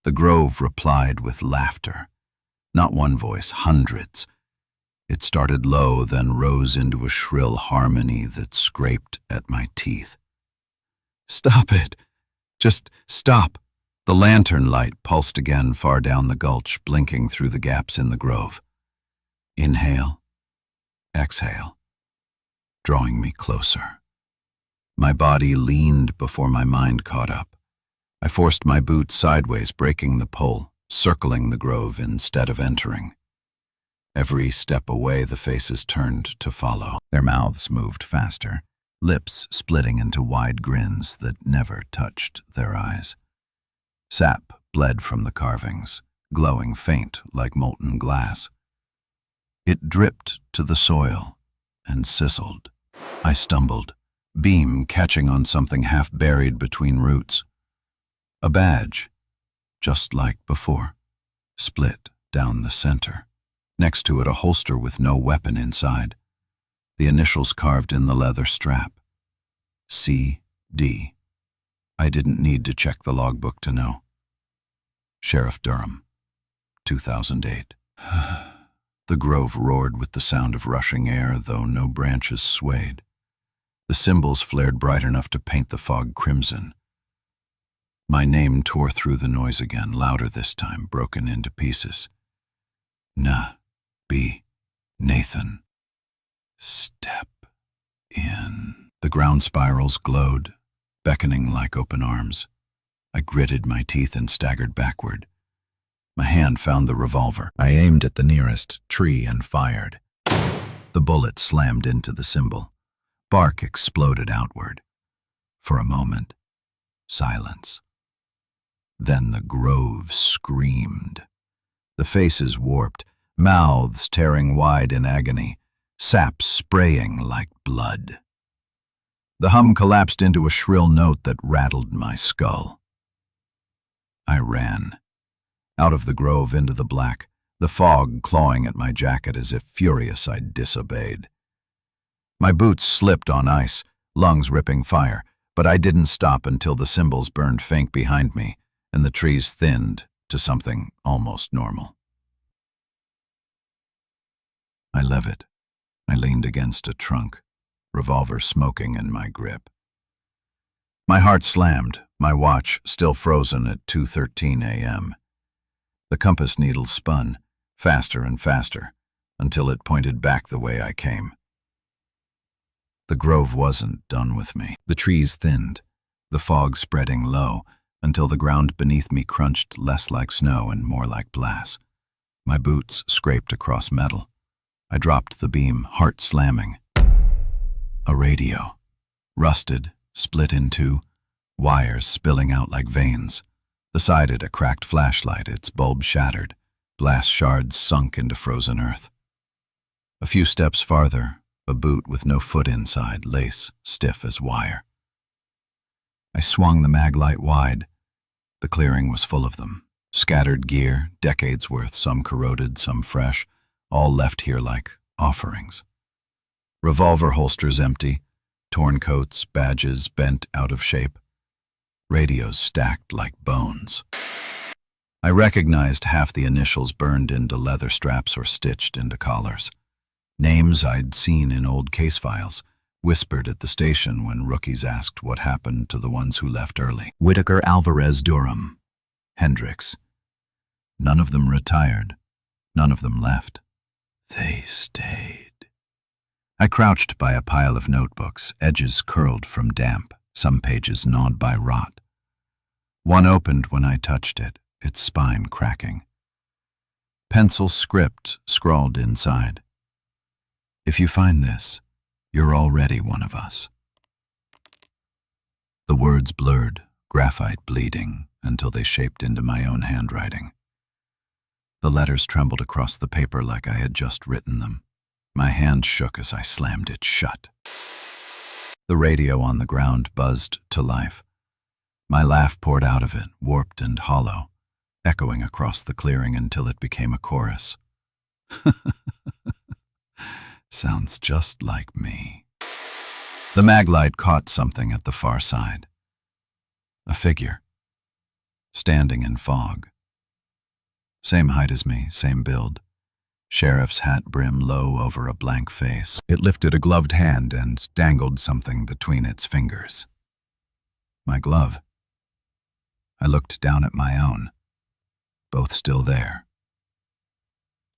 The grove replied with laughter. Not one voice, hundreds. It started low, then rose into a shrill harmony that scraped at my teeth. Stop it. Just stop. The lantern light pulsed again far down the gulch, blinking through the gaps in the grove. Inhale. Exhale. Drawing me closer. My body leaned before my mind caught up. I forced my boot sideways, breaking the pull, circling the grove instead of entering. Every step away, the faces turned to follow. Their mouths moved faster, lips splitting into wide grins that never touched their eyes. Sap bled from the carvings, glowing faint like molten glass. It dripped to the soil and sizzled. I stumbled, beam catching on something half buried between roots. A badge, just like before, split down the center. Next to it, a holster with no weapon inside. The initials carved in the leather strap. C.D. I didn't need to check the logbook to know. Sheriff Durham, 2008. The grove roared with the sound of rushing air, though no branches swayed. The symbols flared bright enough to paint the fog crimson. My name tore through the noise again, louder this time, broken into pieces. Nathan. Step in. The ground spirals glowed, beckoning like open arms. I gritted my teeth and staggered backward. My hand found the revolver. I aimed at the nearest tree and fired. The bullet slammed into the symbol. Bark exploded outward. For a moment, silence. Then the grove screamed. The faces warped, mouths tearing wide in agony, sap spraying like blood. The hum collapsed into a shrill note that rattled my skull. I ran. Out of the grove into the black, the fog clawing at my jacket as if furious I'd disobeyed. My boots slipped on ice, lungs ripping fire, but I didn't stop until the symbols burned faint behind me and the trees thinned to something almost normal. I levied. I leaned against a trunk, revolver smoking in my grip. My heart slammed, my watch still frozen at 2:13 a.m. The compass needle spun, faster and faster, until it pointed back the way I came. The grove wasn't done with me. The trees thinned, the fog spreading low, until the ground beneath me crunched less like snow and more like glass. My boots scraped across metal. I dropped the beam, heart slamming. A radio. Rusted, split in two, wires spilling out like veins. The side had a cracked flashlight, its bulb shattered. blast shards sunk into frozen earth. A few steps farther, a boot with no foot inside, lace stiff as wire. I swung the mag light wide. The clearing was full of them. Scattered gear, decades worth, some corroded, some fresh, all left here like offerings. Revolver holsters empty, torn coats, badges bent out of shape. Radios stacked like bones. I recognized half the initials burned into leather straps or stitched into collars. Names I'd seen in old case files, whispered at the station when rookies asked what happened to the ones who left early. Whitaker, Alvarez, Durham, Hendricks. None of them retired. None of them left. They stayed. I crouched by a pile of notebooks, edges curled from damp, some pages gnawed by rot. One opened when I touched it, its spine cracking. Pencil script scrawled inside. If you find this, you're already one of us. The words blurred, graphite bleeding, until they shaped into my own handwriting. The letters trembled across the paper like I had just written them. My hand shook as I slammed it shut. The radio on the ground buzzed to life. My laugh poured out of it, warped and hollow, echoing across the clearing until it became a chorus. Sounds just like me. The maglight caught something at the far side. A figure, standing in fog. Same height as me, same build. Sheriff's hat brim low over a blank face. It lifted a gloved hand and dangled something between its fingers. My glove. I looked down at my own, both still there.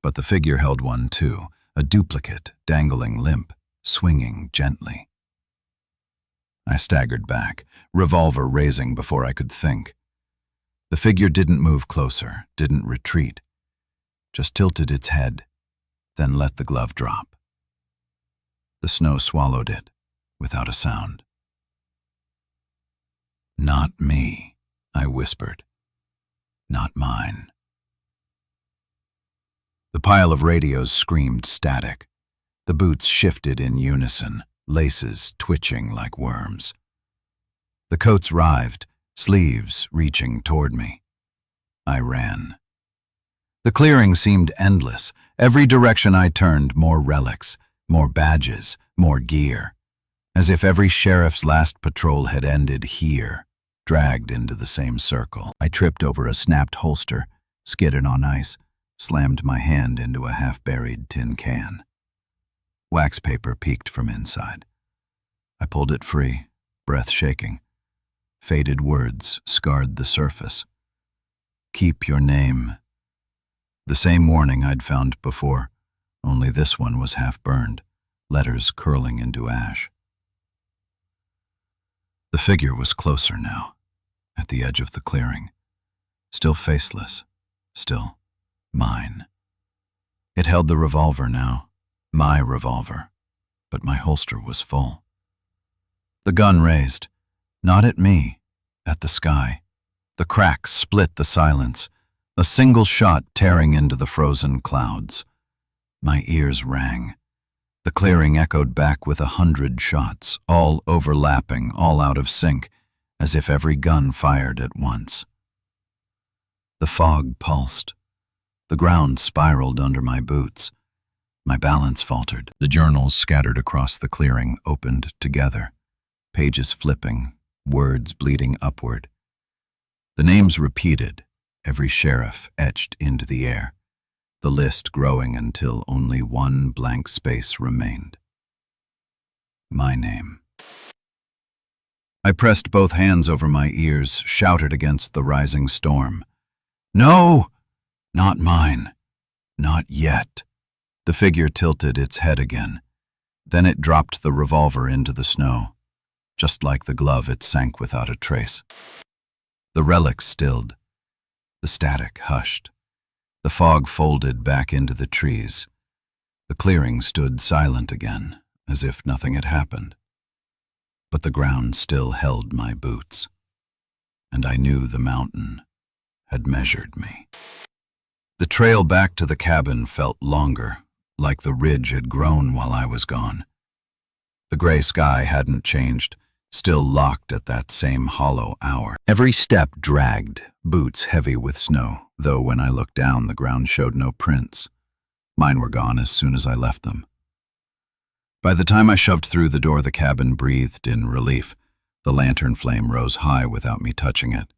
But the figure held one too, a duplicate, dangling limp, swinging gently. I staggered back, revolver raising before I could think. The figure didn't move closer, didn't retreat, just tilted its head, then let the glove drop. The snow swallowed it, without a sound. Not me, I whispered. Not mine. The pile of radios screamed static. The boots shifted in unison, laces twitching like worms. The coats writhed, sleeves reaching toward me. I ran. The clearing seemed endless. Every direction I turned, more relics, more badges, more gear. As if every sheriff's last patrol had ended here, dragged into the same circle. I tripped over a snapped holster, skidded on ice, slammed my hand into a half-buried tin can. Wax paper peeked from inside. I pulled it free, breath shaking. Faded words scarred the surface. Keep your name. The same warning I'd found before, only this one was half-burned, letters curling into ash. The figure was closer now, at the edge of the clearing. Still faceless, still mine. It held the revolver now, my revolver, but my holster was full. The gun raised, not at me, at the sky. The cracks split the silence, a single shot tearing into the frozen clouds. My ears rang. The clearing echoed back with 100 shots, all overlapping, all out of sync, as if every gun fired at once. The fog pulsed. The ground spiraled under my boots. My balance faltered. The journals scattered across the clearing opened together, pages flipping, words bleeding upward. The names repeated, every sheriff etched into the air, the list growing until only one blank space remained. My name. I pressed both hands over my ears, shouted against the rising storm. No! Not mine. Not yet. The figure tilted its head again. Then it dropped the revolver into the snow. Just like the glove, it sank without a trace. The relics stilled. The static hushed. The fog folded back into the trees. The clearing stood silent again, as if nothing had happened. But the ground still held my boots, and I knew the mountain had measured me. The trail back to the cabin felt longer, like the ridge had grown while I was gone. The gray sky hadn't changed, still locked at that same hollow hour. Every step dragged, boots heavy with snow, though when I looked down the ground showed no prints. Mine were gone as soon as I left them. By the time I shoved through the door, the cabin breathed in relief. The lantern flame rose high without me touching it.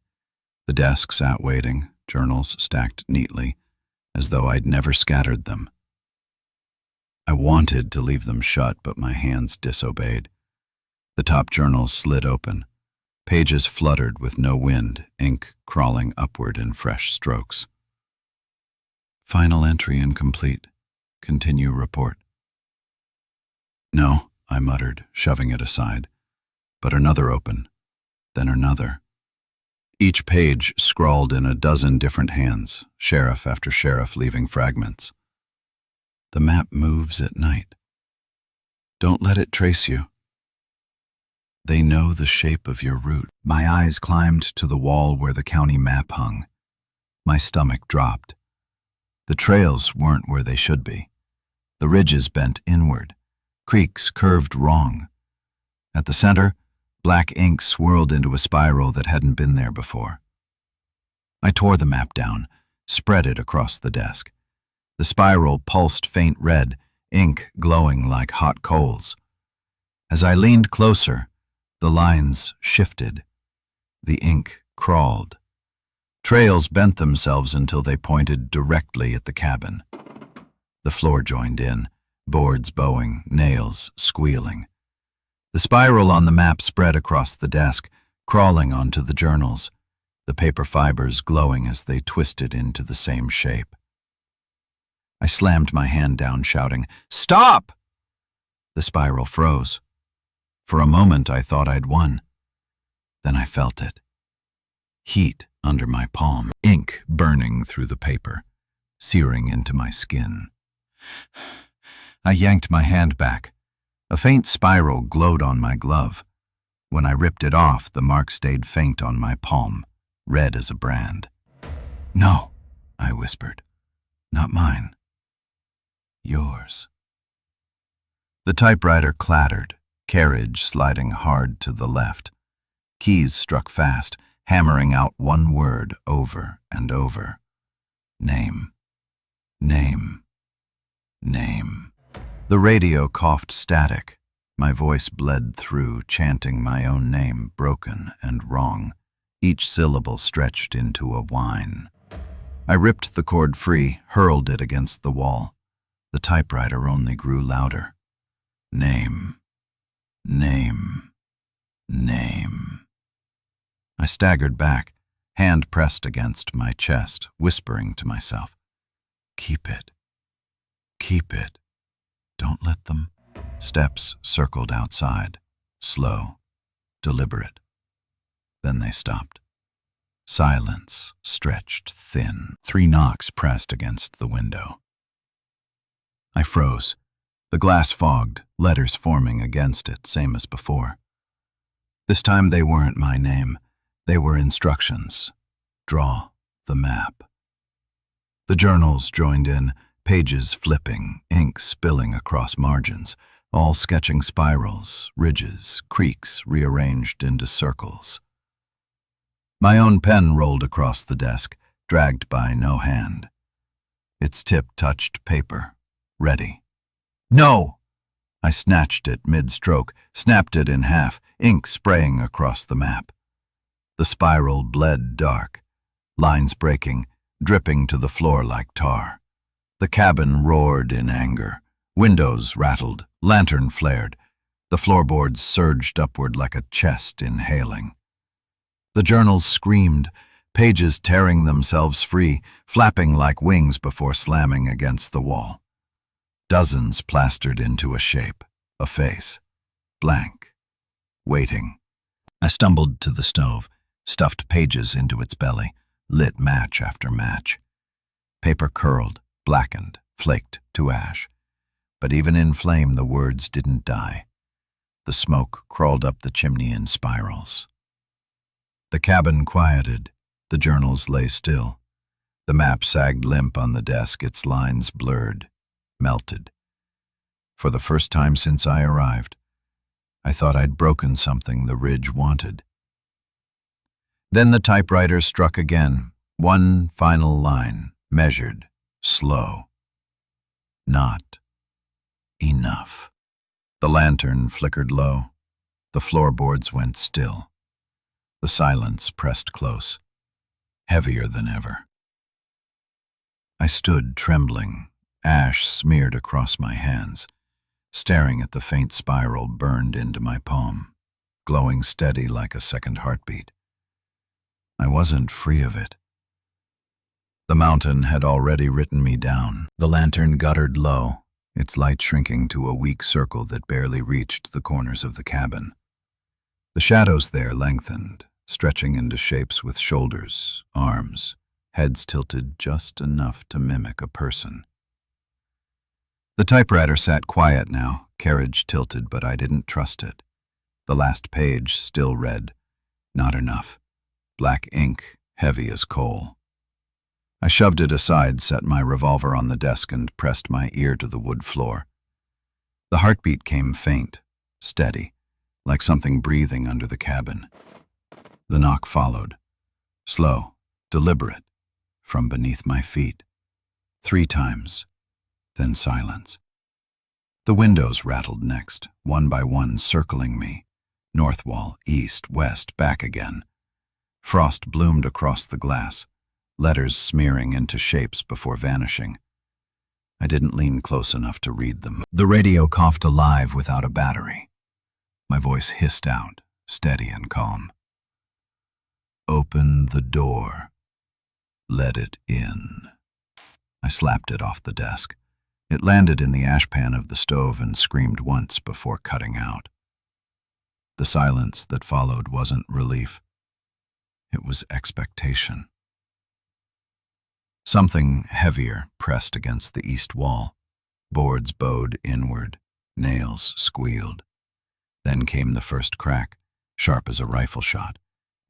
The desk sat waiting, journals stacked neatly, as though I'd never scattered them. I wanted to leave them shut, but my hands disobeyed. The top journals slid open. Pages fluttered with no wind, ink crawling upward in fresh strokes. Final entry incomplete. Continue report. No, I muttered, shoving it aside. But another open, then another. Each page scrawled in a dozen different hands, sheriff after sheriff leaving fragments. The map moves at night. Don't let it trace you. They know the shape of your route. My eyes climbed to the wall where the county map hung. My stomach dropped. The trails weren't where they should be. The ridges bent inward. Creeks curved wrong. At the center, black ink swirled into a spiral that hadn't been there before. I tore the map down, spread it across the desk. The spiral pulsed faint red, ink glowing like hot coals. As I leaned closer, the lines shifted. The ink crawled. Trails bent themselves until they pointed directly at the cabin. The floor joined in, boards bowing, nails squealing. The spiral on the map spread across the desk, crawling onto the journals, the paper fibers glowing as they twisted into the same shape. I slammed my hand down, shouting, "Stop!" The spiral froze. For a moment I thought I'd won. Then I felt it. Heat under my palm, ink burning through the paper, searing into my skin. I yanked my hand back. A faint spiral glowed on my glove. When I ripped it off, the mark stayed faint on my palm, red as a brand. "No," I whispered. "Not mine. Yours." The typewriter clattered, carriage sliding hard to the left. Keys struck fast, hammering out one word over and over. Name. Name. Name. The radio coughed static. My voice bled through, chanting my own name, broken and wrong, each syllable stretched into a whine. I ripped the cord free, hurled it against the wall. The typewriter only grew louder. Name. Name. Name. I staggered back, hand pressed against my chest, whispering to myself, "Keep it. Keep it. Don't let them." Steps circled outside, slow, deliberate. Then they stopped. Silence stretched thin. 3 knocks pressed against the window. I froze. The glass fogged, letters forming against it, same as before. This time they weren't my name. They were instructions. Draw the map. The journals joined in, pages flipping, ink spilling across margins, all sketching spirals, ridges, creeks rearranged into circles. My own pen rolled across the desk, dragged by no hand. Its tip touched paper. Ready. "No!" I snatched it mid-stroke, snapped it in half, ink spraying across the map. The spiral bled dark, lines breaking, dripping to the floor like tar. The cabin roared in anger. Windows rattled, lantern flared. The floorboards surged upward like a chest inhaling. The journals screamed, pages tearing themselves free, flapping like wings before slamming against the wall. Dozens plastered into a shape, a face, blank, waiting. I stumbled to the stove, stuffed pages into its belly, lit match after match. Paper curled, blackened, flaked to ash. But even in flame, the words didn't die. The smoke crawled up the chimney in spirals. The cabin quieted. The journals lay still. The map sagged limp on the desk, its lines blurred, melted. For the first time since I arrived, I thought I'd broken something the ridge wanted. Then the typewriter struck again, one final line, measured, slow. Not enough. The lantern flickered low. The floorboards went still. The silence pressed close, heavier than ever. I stood trembling, ash smeared across my hands, staring at the faint spiral burned into my palm, glowing steady like a second heartbeat. I wasn't free of it. The mountain had already written me down. The lantern guttered low, its light shrinking to a weak circle that barely reached the corners of the cabin. The shadows there lengthened, stretching into shapes with shoulders, arms, heads tilted just enough to mimic a person. The typewriter sat quiet now, carriage tilted, but I didn't trust it. The last page still read, "Not enough." Black ink, heavy as coal. I shoved it aside, set my revolver on the desk, and pressed my ear to the wood floor. The heartbeat came faint, steady, like something breathing under the cabin. The knock followed, slow, deliberate, from beneath my feet. 3 times, then silence. The windows rattled next, one by one circling me. North wall, east, west, back again. Frost bloomed across the glass, letters smearing into shapes before vanishing. I didn't lean close enough to read them. The radio coughed alive without a battery. My voice hissed out, steady and calm. "Open the door. Let it in." I slapped it off the desk. It landed in the ashpan of the stove and screamed once before cutting out. The silence that followed wasn't relief. It was expectation. Something heavier pressed against the east wall. Boards bowed inward, nails squealed. Then came the first crack, sharp as a rifle shot,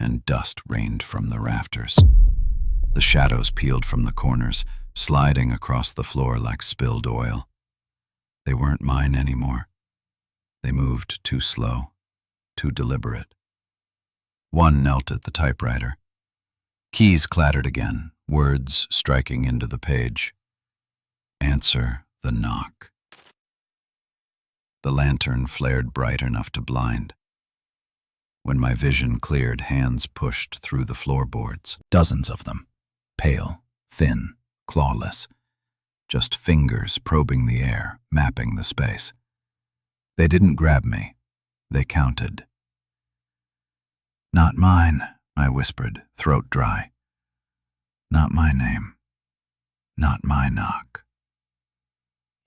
and dust rained from the rafters. The shadows peeled from the corners, sliding across the floor like spilled oil. They weren't mine anymore. They moved too slow, too deliberate. One knelt at the typewriter. Keys clattered again, words striking into the page. "Answer the knock." The lantern flared bright enough to blind. When my vision cleared, hands pushed through the floorboards. Dozens of them. Pale, thin, clawless. Just fingers probing the air, mapping the space. They didn't grab me. They counted. "Not mine," I whispered, throat dry. "Not my name. Not my knock.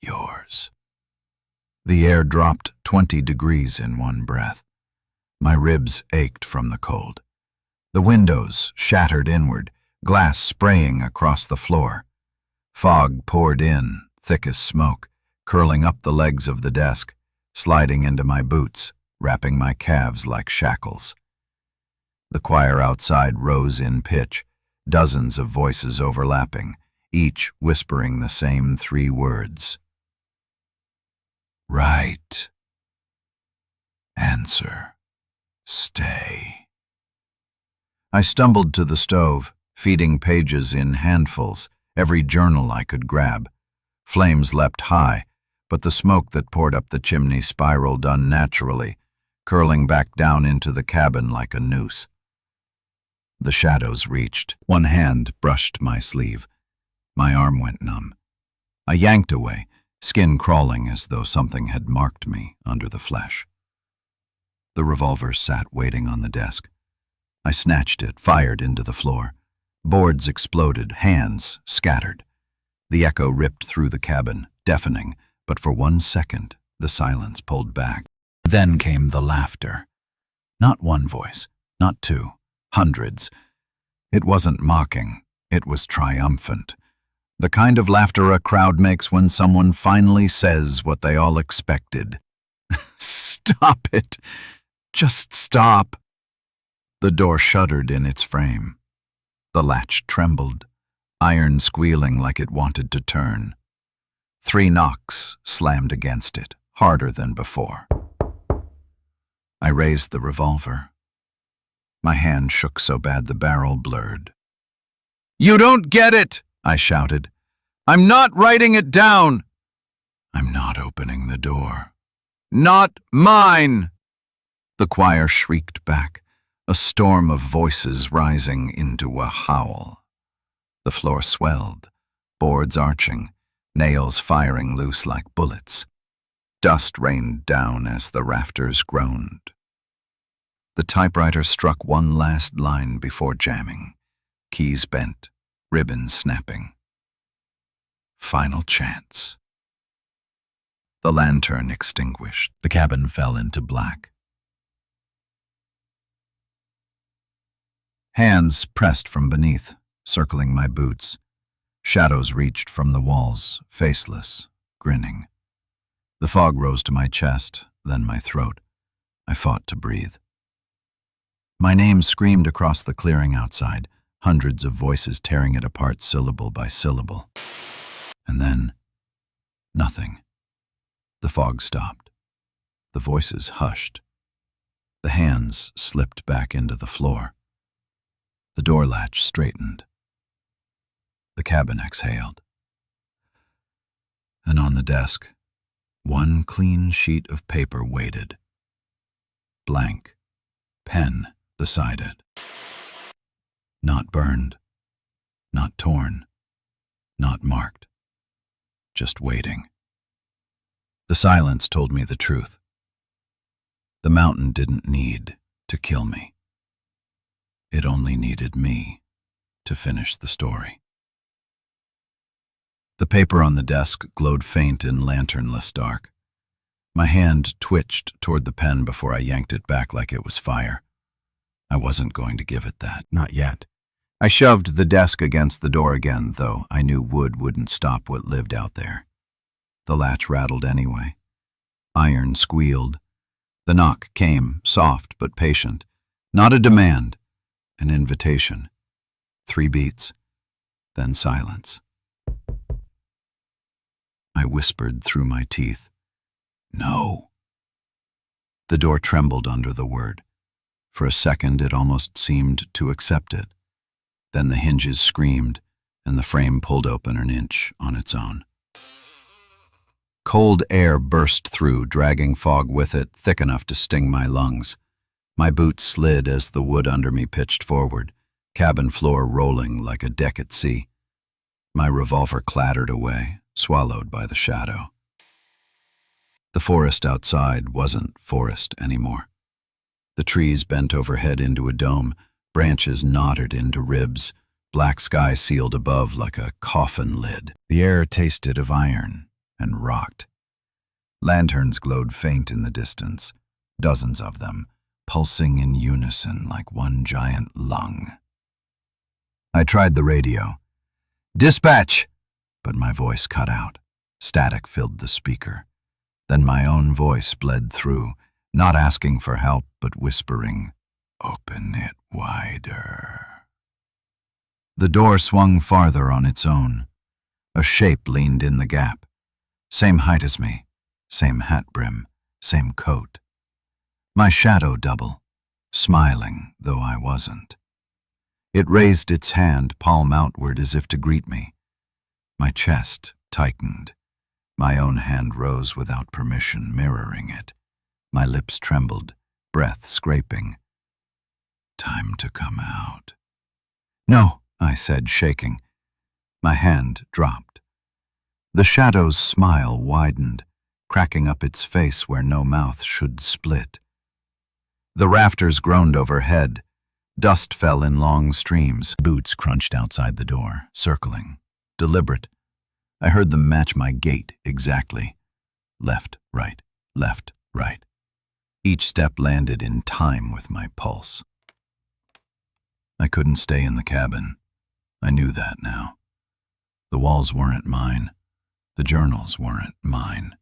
Yours." The air dropped 20 degrees in one breath. My ribs ached from the cold. The windows shattered inward, glass spraying across the floor. Fog poured in, thick as smoke, curling up the legs of the desk, sliding into my boots, wrapping my calves like shackles. The choir outside rose in pitch, dozens of voices overlapping, each whispering the same 3 words. "Right. Answer. Stay." I stumbled to the stove, feeding pages in handfuls, every journal I could grab. Flames leapt high, but the smoke that poured up the chimney spiraled unnaturally, curling back down into the cabin like a noose. The shadows reached. One hand brushed my sleeve. My arm went numb. I yanked away, skin crawling as though something had marked me under the flesh. The revolver sat waiting on the desk. I snatched it, fired into the floor. Boards exploded, hands scattered. The echo ripped through the cabin, deafening, but for 1 second, the silence pulled back. Then came the laughter. Not one voice, not 2, hundreds. It wasn't mocking, it was triumphant. The kind of laughter a crowd makes when someone finally says what they all expected. "Stop it! Just stop!" The door shuddered in its frame. The latch trembled. iron squealing like it wanted to turn. 3 knocks slammed against it, harder than before. I raised the revolver. My hand shook so bad the barrel blurred. "You don't get it!" I shouted. "I'm not writing it down!" "I'm not opening the door." "Not mine!" The choir shrieked back, a storm of voices rising into a howl. The floor swelled, boards arching, nails firing loose like bullets. Dust rained down as the rafters groaned. The typewriter struck one last line before jamming. Keys bent, ribbons snapping. Final chance. The lantern extinguished. The cabin fell into black. Hands pressed from beneath, circling my boots. Shadows reached from the walls, faceless, grinning. The fog rose to my chest, then my throat. I fought to breathe. My name screamed across the clearing outside, hundreds of voices tearing it apart syllable by syllable. And then, nothing. The fog stopped. The voices hushed. The hands slipped back into the floor. The door latch straightened. The cabin exhaled. And on the desk, one clean sheet of paper waited. Blank, pen beside it. Not burned, not torn, not marked. Just waiting. The silence told me the truth. The mountain didn't need to kill me. It only needed me to finish the story. The paper on the desk glowed faint in lanternless dark. My hand twitched toward the pen before I yanked it back like it was fire. I wasn't going to give it that, not yet. I shoved the desk against the door again, though I knew wood wouldn't stop what lived out there. The latch rattled anyway. Iron squealed. The knock came, soft but patient. Not a demand, an invitation. 3 beats, then silence. I whispered through my teeth, "No." The door trembled under the word. For a second, it almost seemed to accept it. Then the hinges screamed, and the frame pulled open an inch on its own. Cold air burst through, dragging fog with it, thick enough to sting my lungs. My boots slid as the wood under me pitched forward, cabin floor rolling like a deck at sea. My revolver clattered away, swallowed by the shadow. The forest outside wasn't forest anymore. The trees bent overhead into a dome, branches knotted into ribs, black sky sealed above like a coffin lid. The air tasted of iron and rocked. Lanterns glowed faint in the distance, dozens of them, pulsing in unison like one giant lung. I tried the radio. "Dispatch!" But my voice cut out. Static filled the speaker. Then my own voice bled through, not asking for help, but whispering, "Open it wider." The door swung farther on its own. A shape leaned in the gap. Same height as me, same hat brim, same coat. My shadow double, smiling though I wasn't. It raised its hand, palm outward, as if to greet me. My chest tightened. My own hand rose without permission, mirroring it. My lips trembled, breath scraping. "Time to come out." "No," I said, shaking. My hand dropped. The shadow's smile widened, cracking up its face where no mouth should split. The rafters groaned overhead. Dust fell in long streams. Boots crunched outside the door, circling, deliberate. I heard them match my gait exactly. Left, right, left, right. Each step landed in time with my pulse. I couldn't stay in the cabin. I knew that now. The walls weren't mine. The journals weren't mine.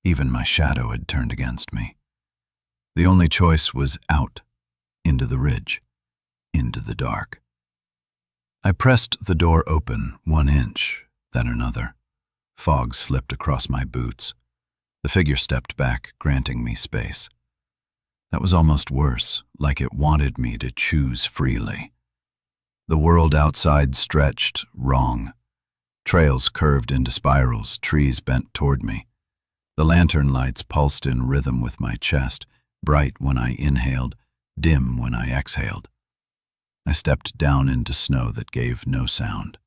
Even my shadow had turned against me. The only choice was out, into the ridge, into the dark. I pressed the door open 1 inch, then another. Fog slipped across my boots. The figure stepped back, granting me space. That was almost worse, like it wanted me to choose freely. The world outside stretched wrong. Trails curved into spirals, trees bent toward me. The lantern lights pulsed in rhythm with my chest, bright when I inhaled, dim when I exhaled. I stepped down into snow that gave no sound.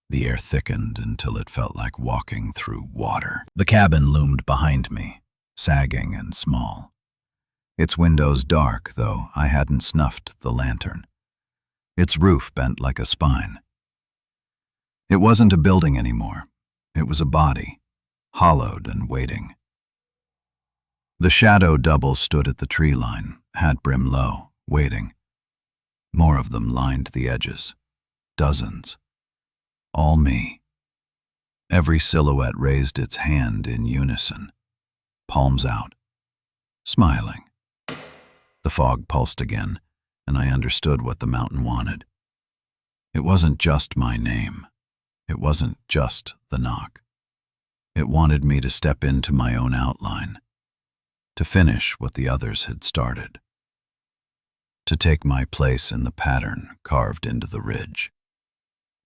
The air thickened until it felt like walking through water. The cabin loomed behind me, sagging and small. Its windows dark, though I hadn't snuffed the lantern. Its roof bent like a spine. It wasn't a building anymore. It was a body, hollowed and waiting. The shadow double stood at the tree line, hat brim low, waiting. More of them lined the edges. Dozens. All me. Every silhouette raised its hand in unison, palms out, smiling. The fog pulsed again, and I understood what the mountain wanted. It wasn't just my name. It wasn't just the knock. It wanted me to step into my own outline, to finish what the others had started, to take my place in the pattern carved into the ridge.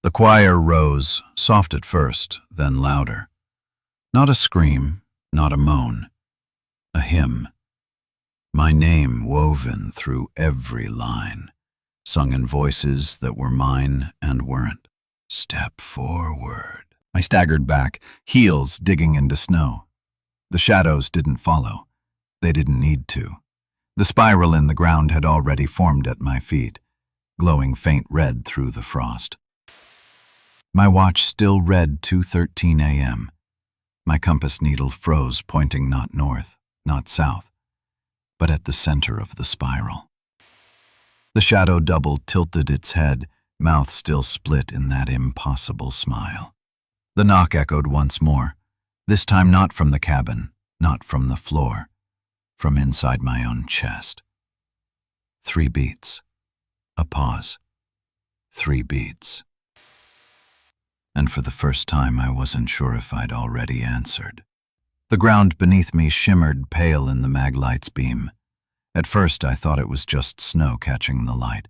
The choir rose, soft at first, then louder. Not a scream, not a moan, a hymn. My name woven through every line, sung in voices that were mine and weren't. Step forward. I staggered back, heels digging into snow. The shadows didn't follow. They didn't need to. The spiral in the ground had already formed at my feet, glowing faint red through the frost. My watch still read 2:13 a.m. My compass needle froze, pointing not north, not south, but at the center of the spiral. The shadow double tilted its head, mouth still split in that impossible smile. The knock echoed once more, this time not from the cabin, not from the floor, from inside my own chest. 3 beats. A pause. 3 beats. And for the first time I wasn't sure if I'd already answered. The ground beneath me shimmered pale in the maglight's beam. At first I thought it was just snow catching the light,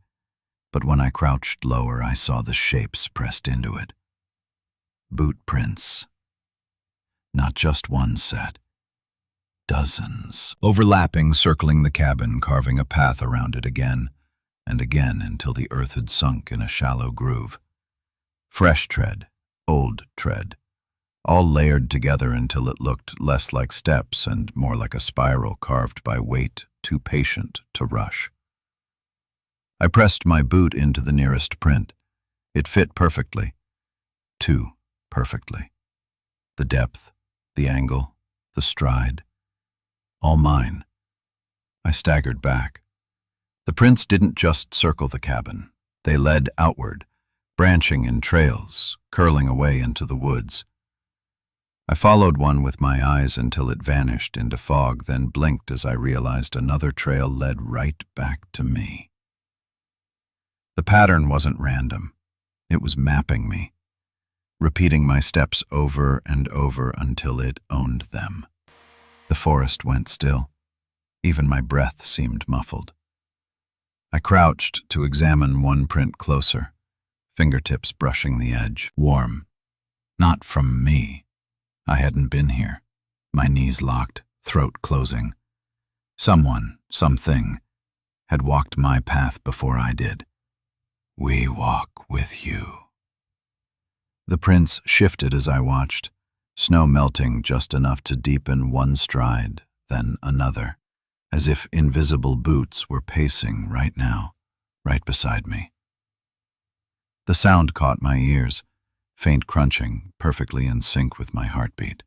but when I crouched lower I saw the shapes pressed into it. Boot prints. Not just one set. Dozens. Overlapping, circling the cabin, carving a path around it again and again until the earth had sunk in a shallow groove. Fresh tread, old tread, all layered together until it looked less like steps and more like a spiral carved by weight too patient to rush. I pressed my boot into the nearest print. It fit perfectly. Too perfectly. The depth, the angle, the stride. All mine. I staggered back. The prints didn't just circle the cabin. They led outward, branching in trails, curling away into the woods. I followed one with my eyes until it vanished into fog, then blinked as I realized another trail led right back to me. The pattern wasn't random. It was mapping me, repeating my steps over and over until it owned them. The forest went still. Even my breath seemed muffled. I crouched to examine one print closer, fingertips brushing the edge, warm. Not from me. I hadn't been here. My knees locked, throat closing. Someone, something, had walked my path before I did. We walk with you. The prints shifted as I watched, snow melting just enough to deepen one stride, then another, as if invisible boots were pacing right now, right beside me. The sound caught my ears, faint crunching, perfectly in sync with my heartbeat.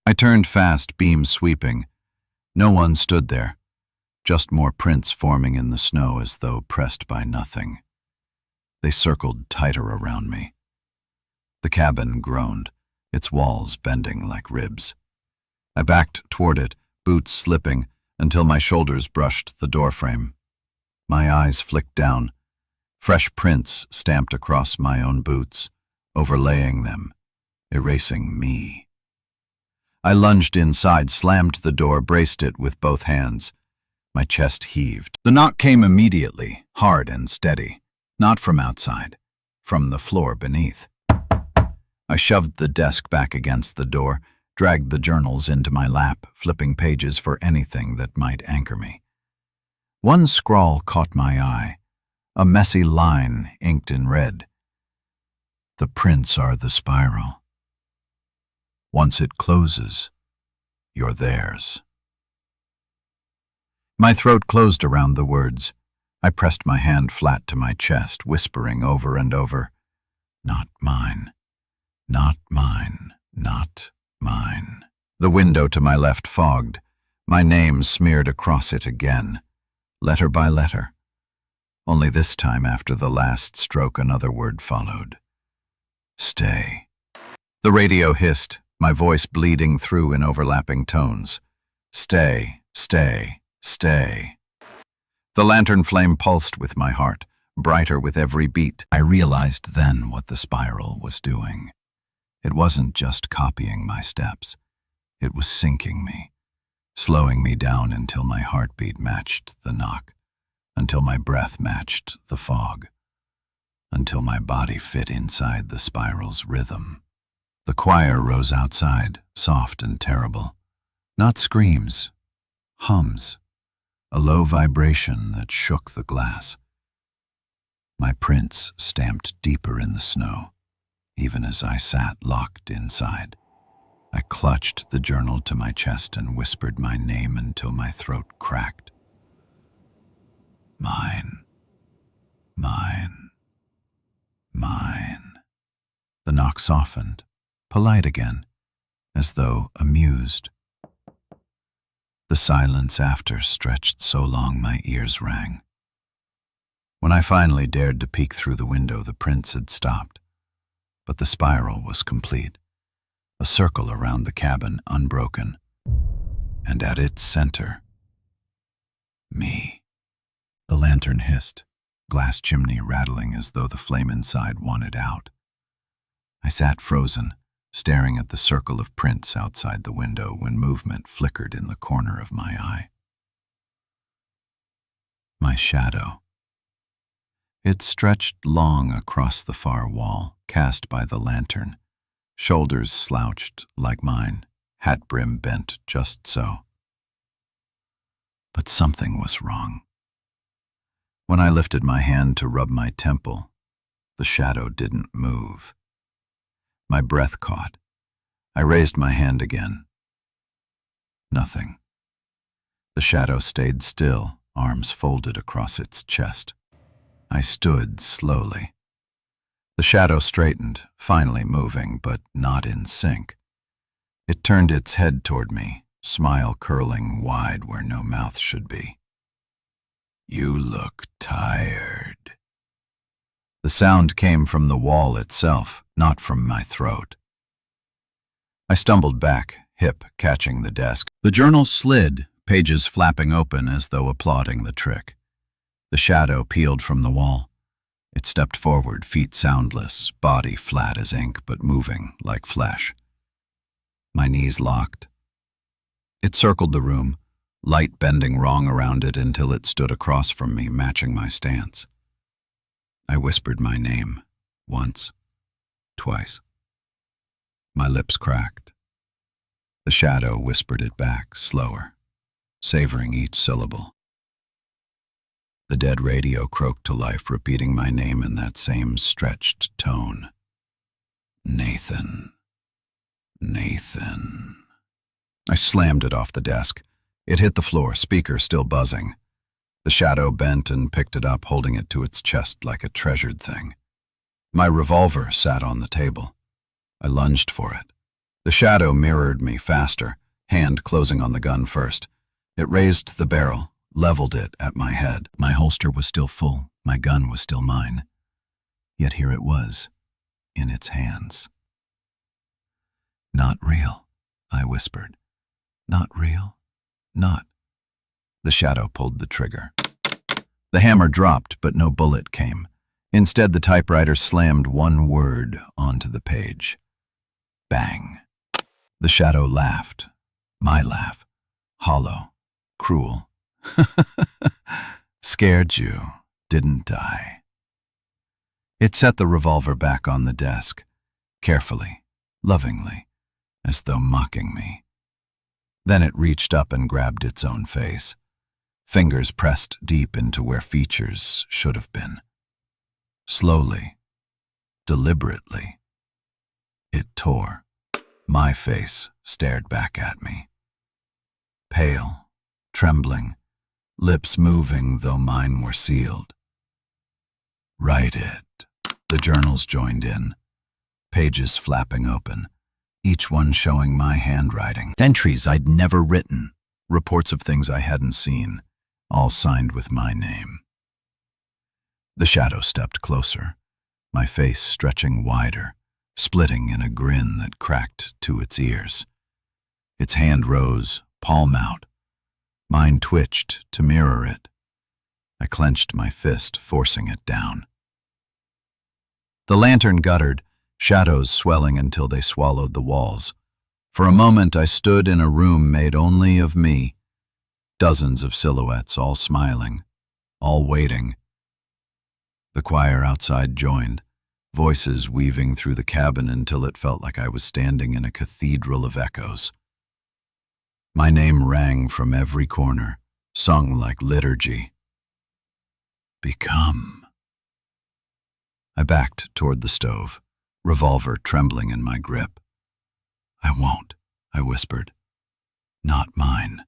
I turned fast, beam sweeping. No one stood there, just more prints forming in the snow as though pressed by nothing. They circled tighter around me. The cabin groaned, its walls bending like ribs. I backed toward it, boots slipping, until my shoulders brushed the doorframe. My eyes flicked down. fresh prints stamped across my own boots, overlaying them, erasing me. I lunged inside, slammed the door, braced it with both hands. My chest heaved. The knock came immediately, hard and steady, not from outside, from the floor beneath. I shoved the desk back against the door, dragged the journals into my lap, flipping pages for anything that might anchor me. One scrawl caught my eye, a messy line inked in red. The prints are the spiral. Once it closes, you're theirs. My throat closed around the words. I pressed my hand flat to my chest, whispering over and over, "Not mine, not mine, not mine." The window to my left fogged, my name smeared across it again, letter by letter. Only this time, after the last stroke, another word followed. Stay. The radio hissed, my voice bleeding through in overlapping tones. Stay, stay, stay. The lantern flame pulsed with my heart, brighter with every beat. I realized then what the spiral was doing. It wasn't just copying my steps. It was sinking me, slowing me down until my heartbeat matched the knock, until my breath matched the fog, until my body fit inside the spiral's rhythm. The choir rose outside, soft and terrible. Not screams, hums, a low vibration that shook the glass. My prints stamped deeper in the snow, even as I sat locked inside. I clutched the journal to my chest and whispered my name until my throat cracked. Mine, mine, mine. The knock softened, polite again, as though amused. The silence after stretched so long my ears rang. When I finally dared to peek through the window, the prints had stopped, but the spiral was complete, a circle around the cabin unbroken, and at its center, me. The lantern hissed, glass chimney rattling as though the flame inside wanted out. I sat frozen, staring at the circle of prints outside the window when movement flickered in the corner of my eye. My shadow. It stretched long across the far wall, cast by the lantern, shoulders slouched like mine, hat brim bent just so. But something was wrong. When I lifted my hand to rub my temple, the shadow didn't move. My breath caught. I raised my hand again. Nothing. The shadow stayed still, arms folded across its chest. I stood slowly. The shadow straightened, finally moving, but not in sync. It turned its head toward me, smile curling wide where no mouth should be. "You look tired." The sound came from the wall itself, not from my throat. I stumbled back, hip catching the desk. The journal slid, pages flapping open as though applauding the trick. The shadow peeled from the wall. It stepped forward, feet soundless, body flat as ink but moving like flesh. My knees locked. It circled the room, light bending wrong around it until it stood across from me, matching my stance. I whispered my name, once, twice. My lips cracked. The shadow whispered it back, slower, savoring each syllable. The dead radio croaked to life, repeating my name in that same stretched tone. Nathan. Nathan. I slammed it off the desk. It hit the floor, speaker still buzzing. The shadow bent and picked it up, holding it to its chest like a treasured thing. My revolver sat on the table. I lunged for it. The shadow mirrored me faster, hand closing on the gun first. It raised the barrel, leveled it at my head. My holster was still full, my gun was still mine. Yet here it was, in its hands. "Not real," I whispered. "Not real, not." The shadow pulled the trigger. The hammer dropped, but no bullet came. Instead, the typewriter slammed one word onto the page. Bang. The shadow laughed. My laugh. Hollow. Cruel. Scared you, didn't I? It set the revolver back on the desk, carefully, lovingly, as though mocking me. Then it reached up and grabbed its own face, fingers pressed deep into where features should have been. Slowly, deliberately, it tore. My face stared back at me. Pale, trembling, lips moving though mine were sealed. Write it. The journals joined in, pages flapping open, each one showing my handwriting. Entries I'd never written, reports of things I hadn't seen, all signed with my name. The shadow stepped closer, my face stretching wider, splitting in a grin that cracked to its ears. Its hand rose, palm out. Mine twitched to mirror it. I clenched my fist, forcing it down. The lantern guttered, shadows swelling until they swallowed the walls. For a moment I stood in a room made only of me. Dozens of silhouettes, all smiling, all waiting. The choir outside joined, voices weaving through the cabin until it felt like I was standing in a cathedral of echoes. My name rang from every corner, sung like liturgy. Become. I backed toward the stove, revolver trembling in my grip. I won't, I whispered. Not mine.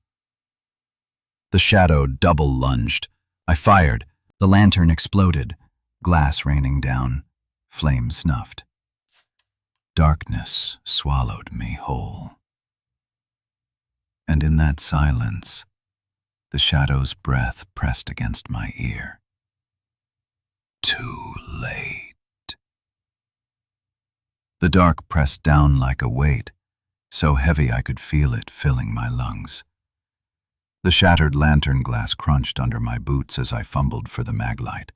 The shadow double lunged. I fired. The lantern exploded, glass raining down, flame snuffed. Darkness swallowed me whole. And in that silence, the shadow's breath pressed against my ear. Too late. The dark pressed down like a weight, so heavy I could feel it filling my lungs. The shattered lantern glass crunched under my boots as I fumbled for the maglite.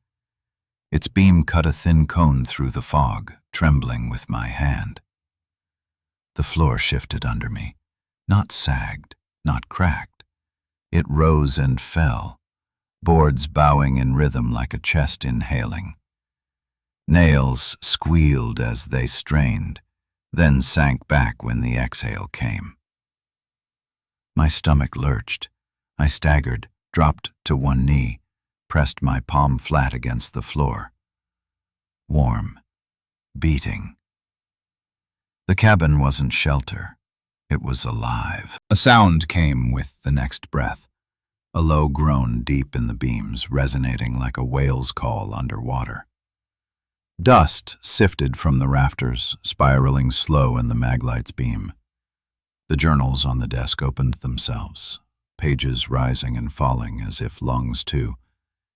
Its beam cut a thin cone through the fog, trembling with my hand. The floor shifted under me, not sagged, not cracked. It rose and fell, boards bowing in rhythm like a chest inhaling. Nails squealed as they strained, then sank back when the exhale came. My stomach lurched. I staggered, dropped to one knee, pressed my palm flat against the floor. Warm, beating. The cabin wasn't shelter. It was alive. A sound came with the next breath, a low groan deep in the beams, resonating like a whale's call underwater. Dust sifted from the rafters, spiraling slow in the maglite's beam. The journals on the desk opened themselves, pages rising and falling as if lungs too,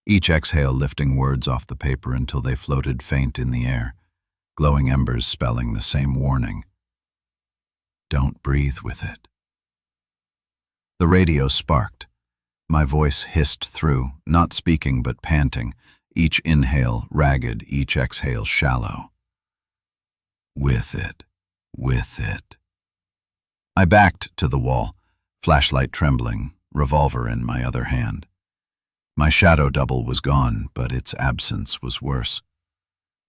each exhale lifting words off the paper until they floated faint in the air, glowing embers spelling the same warning. Don't breathe with it. The radio sparked. My voice hissed through, not speaking but panting, each inhale ragged, each exhale shallow. With it, with it. I backed to the wall, flashlight trembling, revolver in my other hand. My shadow double was gone, but its absence was worse.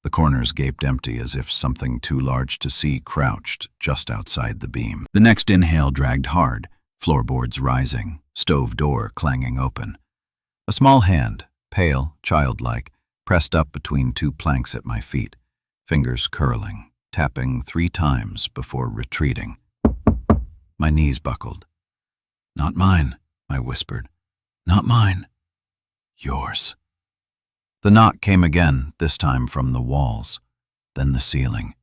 The corners gaped empty as if something too large to see crouched just outside the beam. The next inhale dragged hard, floorboards rising, stove door clanging open. A small hand, pale, childlike, pressed up between two planks at my feet, fingers curling, tapping 3 times before retreating. My knees buckled. Not mine, I whispered. Not mine. Yours. The knock came again, this time from the walls, then the ceiling,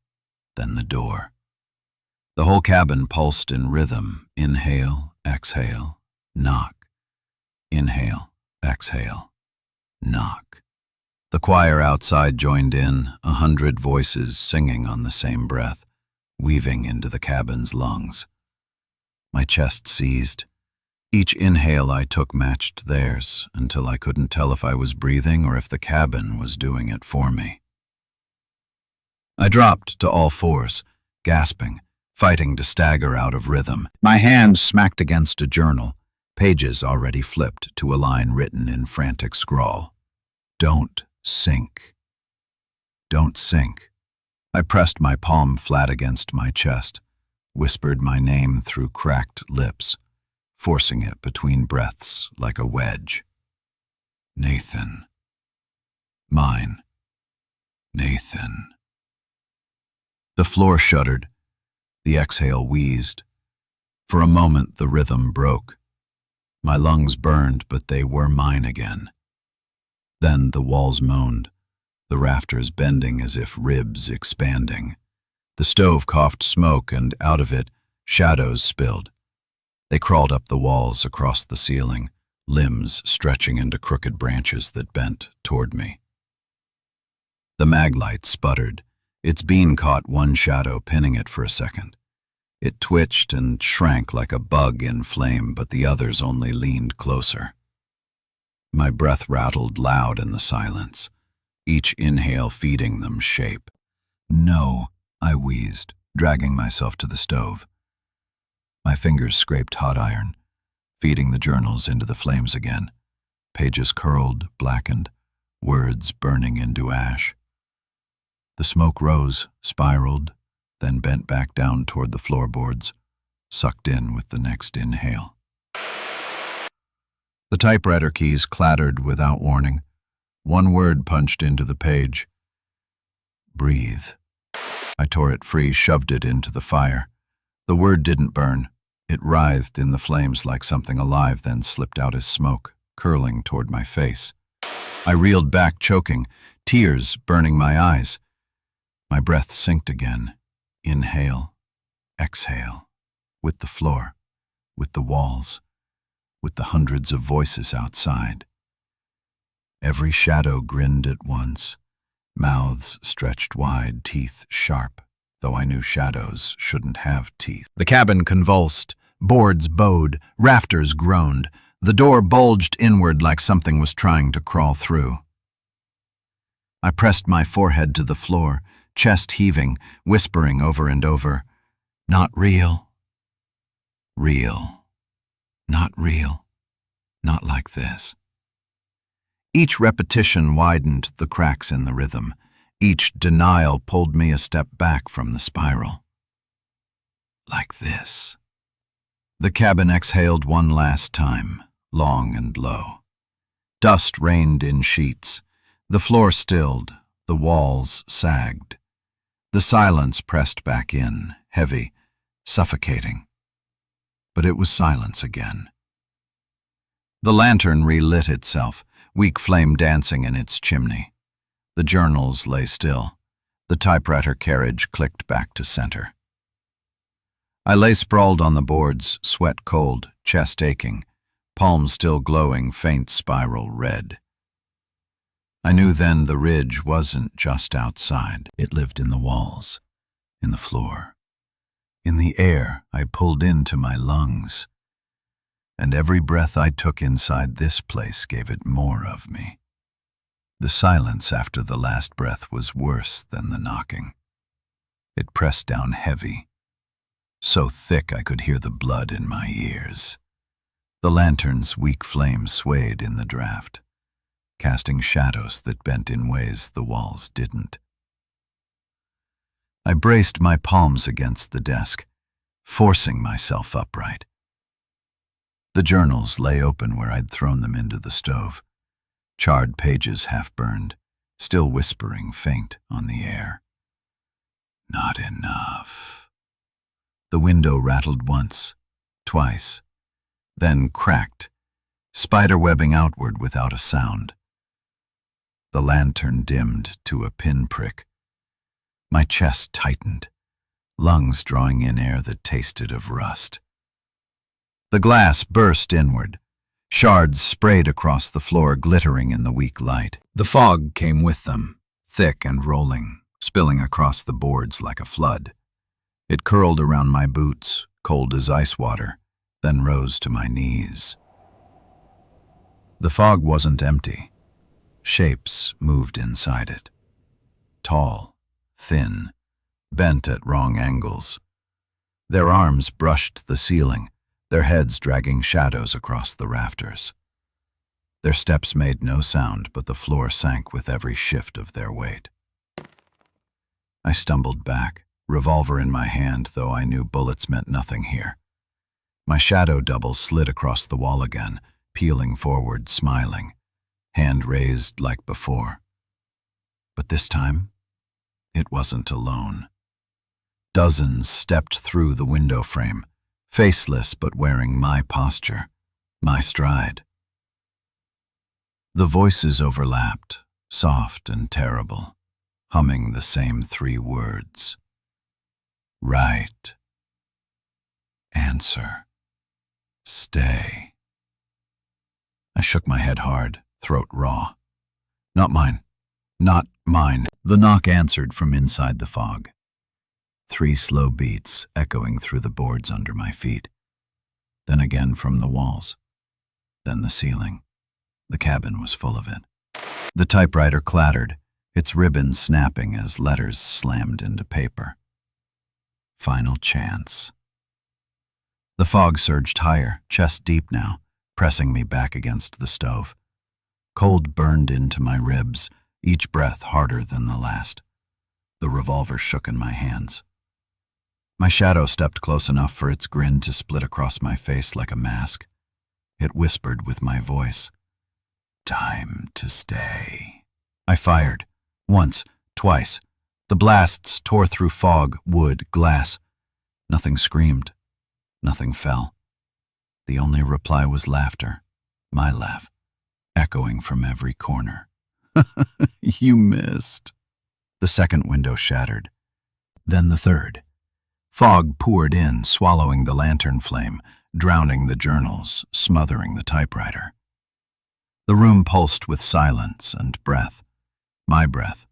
then the door. The whole cabin pulsed in rhythm, inhale, exhale, knock. Inhale, exhale, knock. The choir outside joined in, 100 voices singing on the same breath, weaving into the cabin's lungs. My chest seized. Each inhale I took matched theirs, until I couldn't tell if I was breathing or if the cabin was doing it for me. I dropped to all fours, gasping, fighting to stagger out of rhythm. My hand smacked against a journal, pages already flipped to a line written in frantic scrawl. Don't sink. Don't sink. I pressed my palm flat against my chest, whispered my name through cracked lips, forcing it between breaths like a wedge. Nathan. Mine. Nathan. The floor shuddered. The exhale wheezed. For a moment the rhythm broke. My lungs burned, but they were mine again. Then the walls moaned, the rafters bending as if ribs expanding. The stove coughed smoke, and out of it, shadows spilled. They crawled up the walls across the ceiling, limbs stretching into crooked branches that bent toward me. The mag light sputtered. Its beam caught one shadow, pinning it for a second. It twitched and shrank like a bug in flame, but the others only leaned closer. My breath rattled loud in the silence, each inhale feeding them shape. No, I wheezed, dragging myself to the stove. My fingers scraped hot iron, feeding the journals into the flames again. Pages curled, blackened, words burning into ash. The smoke rose, spiraled, then bent back down toward the floorboards, sucked in with the next inhale. The typewriter keys clattered without warning. One word punched into the page. Breathe. I tore it free, shoved it into the fire. The word didn't burn. It writhed in the flames like something alive, then slipped out as smoke, curling toward my face. I reeled back, choking, tears burning my eyes. My breath synced again. Inhale, exhale, with the floor, with the walls, with the hundreds of voices outside. Every shadow grinned at once, mouths stretched wide, teeth sharp, though I knew shadows shouldn't have teeth. The cabin convulsed, boards bowed, rafters groaned. The door bulged inward like something was trying to crawl through. I pressed my forehead to the floor, chest heaving, whispering over and over, "Not real. Real. Not real. Not like this." Each repetition widened the cracks in the rhythm. Each denial pulled me a step back from the spiral. Like this. The cabin exhaled one last time, long and low. Dust rained in sheets. The floor stilled. The walls sagged. The silence pressed back in, heavy, suffocating. But it was silence again. The lantern relit itself, weak flame dancing in its chimney. The journals lay still. The typewriter carriage clicked back to center. I lay sprawled on the boards, sweat cold, chest aching, palms still glowing faint spiral red. I knew then the ridge wasn't just outside. It lived in the walls, in the floor, in the air I pulled into my lungs. And every breath I took inside this place gave it more of me. The silence after the last breath was worse than the knocking. It pressed down heavy, so thick I could hear the blood in my ears. The lantern's weak flame swayed in the draft, casting shadows that bent in ways the walls didn't. I braced my palms against the desk, forcing myself upright. The journals lay open where I'd thrown them into the stove, charred pages half burned, still whispering faint on the air. Not enough. The window rattled once, twice, then cracked, spiderwebbing outward without a sound. The lantern dimmed to a pinprick. My chest tightened, lungs drawing in air that tasted of rust. The glass burst inward. Shards sprayed across the floor, glittering in the weak light. The fog came with them, thick and rolling, spilling across the boards like a flood. It curled around my boots, cold as ice water, then rose to my knees. The fog wasn't empty. Shapes moved inside it. Tall, thin, bent at wrong angles. Their arms brushed the ceiling, their heads dragging shadows across the rafters. Their steps made no sound, but the floor sank with every shift of their weight. I stumbled back, revolver in my hand, though I knew bullets meant nothing here. My shadow double slid across the wall again, peeling forward, smiling, hand raised like before. But this time, it wasn't alone. Dozens stepped through the window frame, faceless but wearing my posture, my stride. The voices overlapped, soft and terrible, humming the same 3 words. Right. Answer. Stay. I shook my head hard, throat raw. Not mine. Not mine. The knock answered from inside the fog. 3 slow beats echoing through the boards under my feet. Then again from the walls. Then the ceiling. The cabin was full of it. The typewriter clattered, its ribbon snapping as letters slammed into paper. Final chance. The fog surged higher, chest deep now, pressing me back against the stove. Cold burned into my ribs, each breath harder than the last. The revolver shook in my hands. My shadow stepped close enough for its grin to split across my face like a mask. It whispered with my voice. Time to stay. I fired. Once, twice. The blasts tore through fog, wood, glass. Nothing screamed. Nothing fell. The only reply was laughter, my laugh, echoing from every corner. You missed. The second window shattered. Then the third. Fog poured in, swallowing the lantern flame, drowning the journals, smothering the typewriter. The room pulsed with silence and breath, my breath,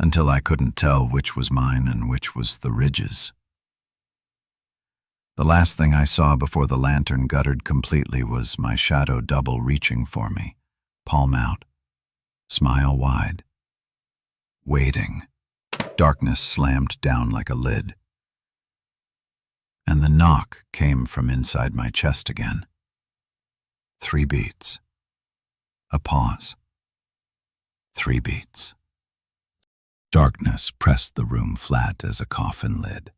until I couldn't tell which was mine and which was the ridge's. The last thing I saw before the lantern guttered completely was my shadow double reaching for me, palm out, smile wide. Waiting. Darkness slammed down like a lid. And the knock came from inside my chest again. 3 beats. A pause. 3 beats. Darkness pressed the room flat as a coffin lid.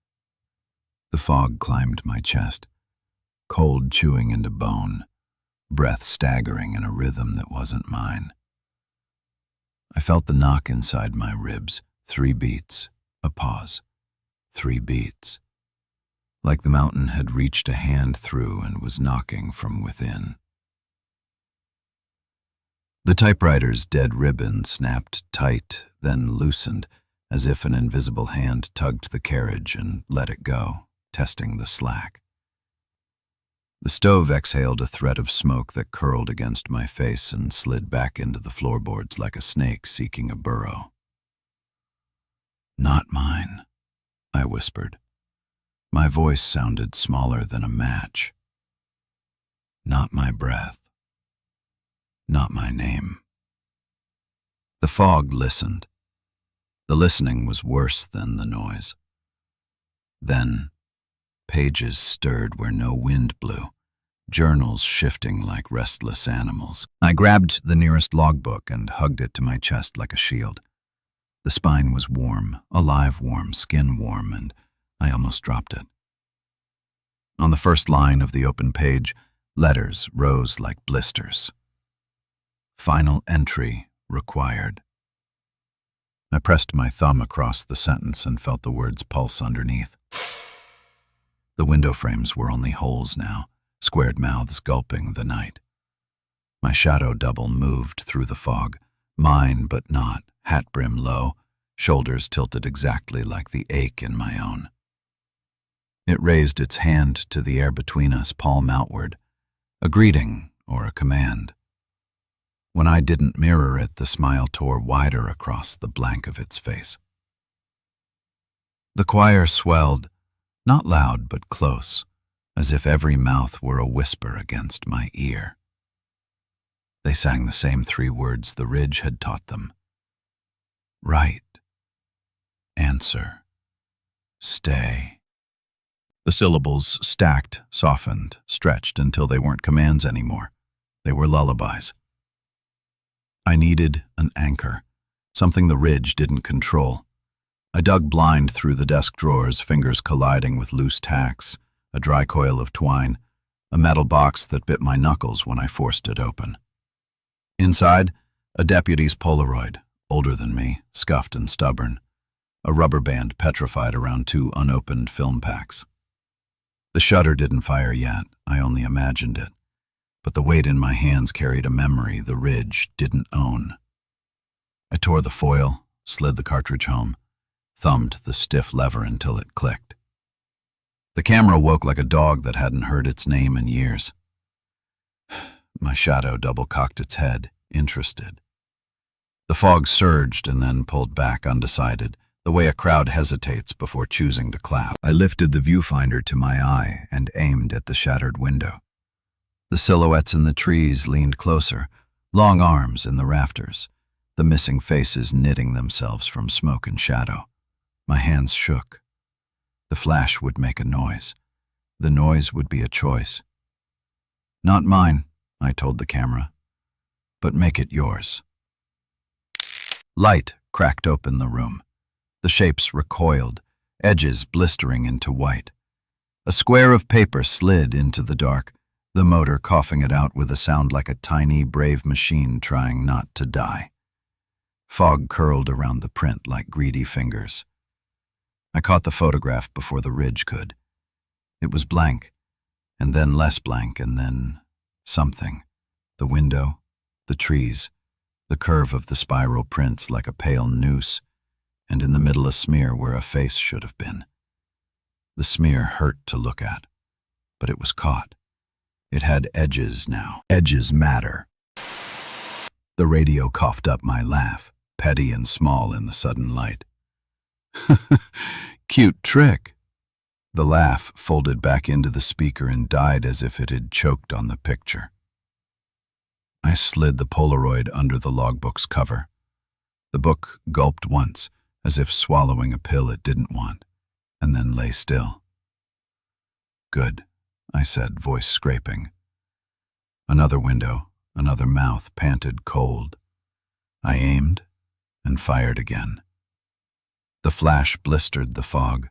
The fog climbed my chest, cold chewing into bone, breath staggering in a rhythm that wasn't mine. I felt the knock inside my ribs, 3 beats, a pause, 3 beats. Like the mountain had reached a hand through and was knocking from within. The typewriter's dead ribbon snapped tight, then loosened, as if an invisible hand tugged the carriage and let it go, testing the slack. The stove exhaled a thread of smoke that curled against my face and slid back into the floorboards like a snake seeking a burrow. Not mine, I whispered. My voice sounded smaller than a match. Not my breath. Not my name. The fog listened. The listening was worse than the noise. Then, pages stirred where no wind blew, journals shifting like restless animals. I grabbed the nearest logbook and hugged it to my chest like a shield. The spine was warm, alive warm, skin warm, and I almost dropped it. On the first line of the open page, letters rose like blisters. Final entry required. I pressed my thumb across the sentence and felt the words pulse underneath. The window frames were only holes now, squared mouths gulping the night. My shadow double moved through the fog, mine but not, hat brim low, shoulders tilted exactly like the ache in my own. It raised its hand to the air between us, palm outward, a greeting or a command. When I didn't mirror it, the smile tore wider across the blank of its face. The choir swelled, not loud but close, as if every mouth were a whisper against my ear. They sang the same 3 words the ridge had taught them. Right. Answer. Stay. The syllables stacked, softened, stretched until they weren't commands anymore. They were lullabies. I needed an anchor, something the ridge didn't control. I dug blind through the desk drawers, fingers colliding with loose tacks, a dry coil of twine, a metal box that bit my knuckles when I forced it open. Inside, a deputy's Polaroid, older than me, scuffed and stubborn, a rubber band petrified around 2 unopened film packs. The shutter didn't fire yet, I only imagined it, but the weight in my hands carried a memory the ridge didn't own. I tore the foil, slid the cartridge home, thumbed the stiff lever until it clicked. The camera woke like a dog that hadn't heard its name in years. My shadow double-cocked its head, interested. The fog surged and then pulled back undecided, the way a crowd hesitates before choosing to clap. I lifted the viewfinder to my eye and aimed at the shattered window. The silhouettes in the trees leaned closer, long arms in the rafters, the missing faces knitting themselves from smoke and shadow. My hands shook. The flash would make a noise. The noise would be a choice. Not mine, I told the camera, but make it yours. Light cracked open the room. The shapes recoiled, edges blistering into white. A square of paper slid into the dark, the motor coughing it out with a sound like a tiny, brave machine trying not to die. Fog curled around the print like greedy fingers. I caught the photograph before the ridge could. It was blank, and then less blank, and then something. The window, the trees, the curve of the spiral prints like a pale noose, and in the middle a smear where a face should have been. The smear hurt to look at, but it was caught. It had edges now. Edges matter. The radio coughed up my laugh, petty and small in the sudden light. Cute trick. The laugh folded back into the speaker and died as if it had choked on the picture. I slid the Polaroid under the logbook's cover. The book gulped once, as if swallowing a pill it didn't want, and then lay still. Good, I said, voice scraping. Another window, another mouth panted cold. I aimed and fired again. The flash blistered the fog.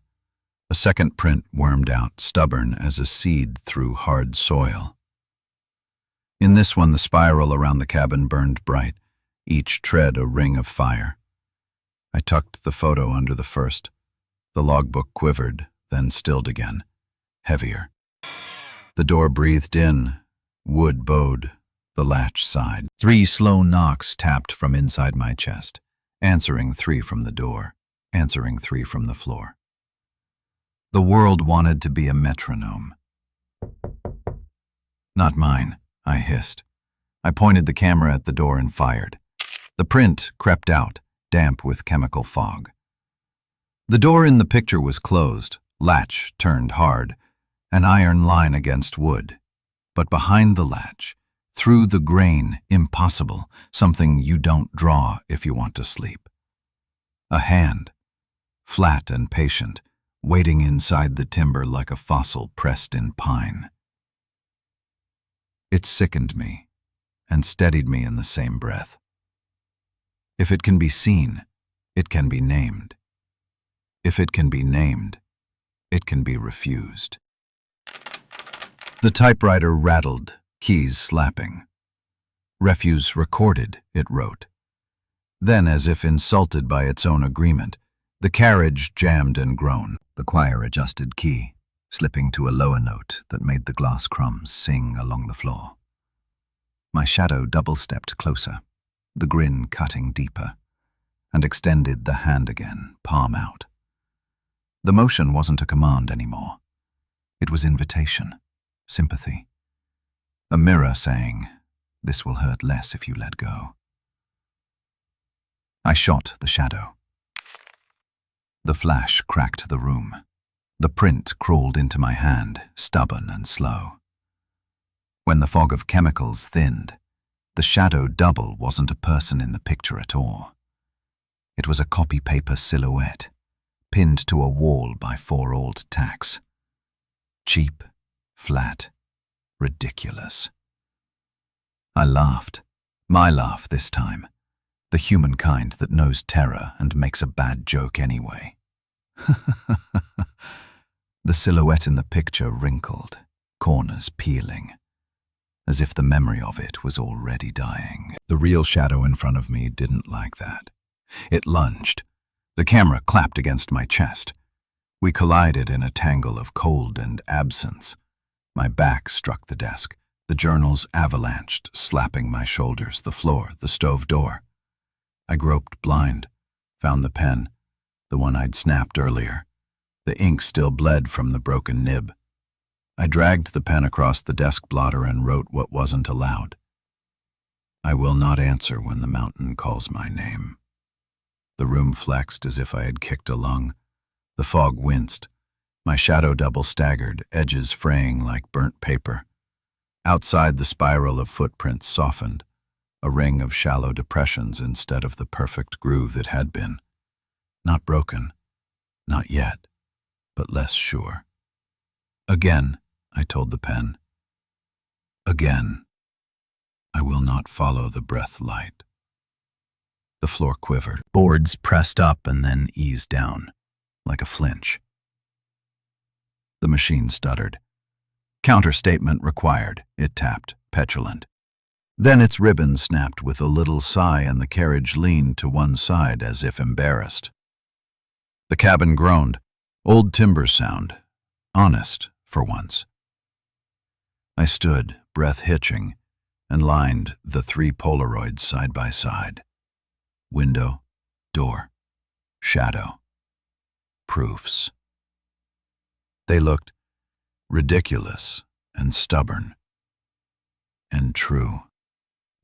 A second print wormed out, stubborn as a seed through hard soil. In this one, the spiral around the cabin burned bright, each tread a ring of fire. I tucked the photo under the first. The logbook quivered, then stilled again, heavier. The door breathed in, wood bowed, the latch sighed. 3 slow knocks tapped from inside my chest, answering 3 from the door, answering 3 from the floor. The world wanted to be a metronome. Not mine, I hissed. I pointed the camera at the door and fired. The print crept out, damp with chemical fog. The door in the picture was closed, latch turned hard, an iron line against wood. But behind the latch, through the grain, impossible, something you don't draw if you want to sleep. A hand, flat and patient, waiting inside the timber like a fossil pressed in pine. It sickened me and steadied me in the same breath. If it can be seen, it can be named. If it can be named, it can be refused. The typewriter rattled, keys slapping. Refuse recorded, it wrote. Then, as if insulted by its own agreement, the carriage jammed and groaned. The choir adjusted key, slipping to a lower note that made the glass crumbs sing along the floor. My shadow double-stepped closer, the grin cutting deeper, and extended the hand again, palm out. The motion wasn't a command anymore. It was invitation, sympathy. A mirror saying, "This will hurt less if you let go." I shot the shadow. The flash cracked the room. The print crawled into my hand, stubborn and slow. When the fog of chemicals thinned, the shadow double wasn't a person in the picture at all. It was a copy-paper silhouette, pinned to a wall by 4 old tacks. Cheap, flat, ridiculous. I laughed. My laugh this time. The humankind that knows terror and makes a bad joke anyway. The silhouette in the picture wrinkled, corners peeling, as if the memory of it was already dying. The real shadow in front of me didn't like that. It lunged. The camera clapped against my chest. We collided in a tangle of cold and absence. My back struck the desk. The journals avalanched, slapping my shoulders, the floor, the stove door. I groped blind, found the pen, the one I'd snapped earlier. The ink still bled from the broken nib. I dragged the pen across the desk blotter and wrote what wasn't allowed. I will not answer when the mountain calls my name. The room flexed as if I had kicked a lung. The fog winced. My shadow double staggered, edges fraying like burnt paper. Outside, the spiral of footprints softened, a ring of shallow depressions instead of the perfect groove that had been. Not broken, not yet, but less sure. Again, I told the pen. Again, I will not follow the breath light. The floor quivered. Boards pressed up and then eased down, like a flinch. The machine stuttered. Counterstatement required, it tapped, petulant. Then its ribbon snapped with a little sigh and the carriage leaned to one side as if embarrassed. The cabin groaned. Old timber sound. Honest, for once. I stood, breath hitching, and lined the 3 Polaroids side by side. Window, door, shadow. Proofs. They looked ridiculous and stubborn and true.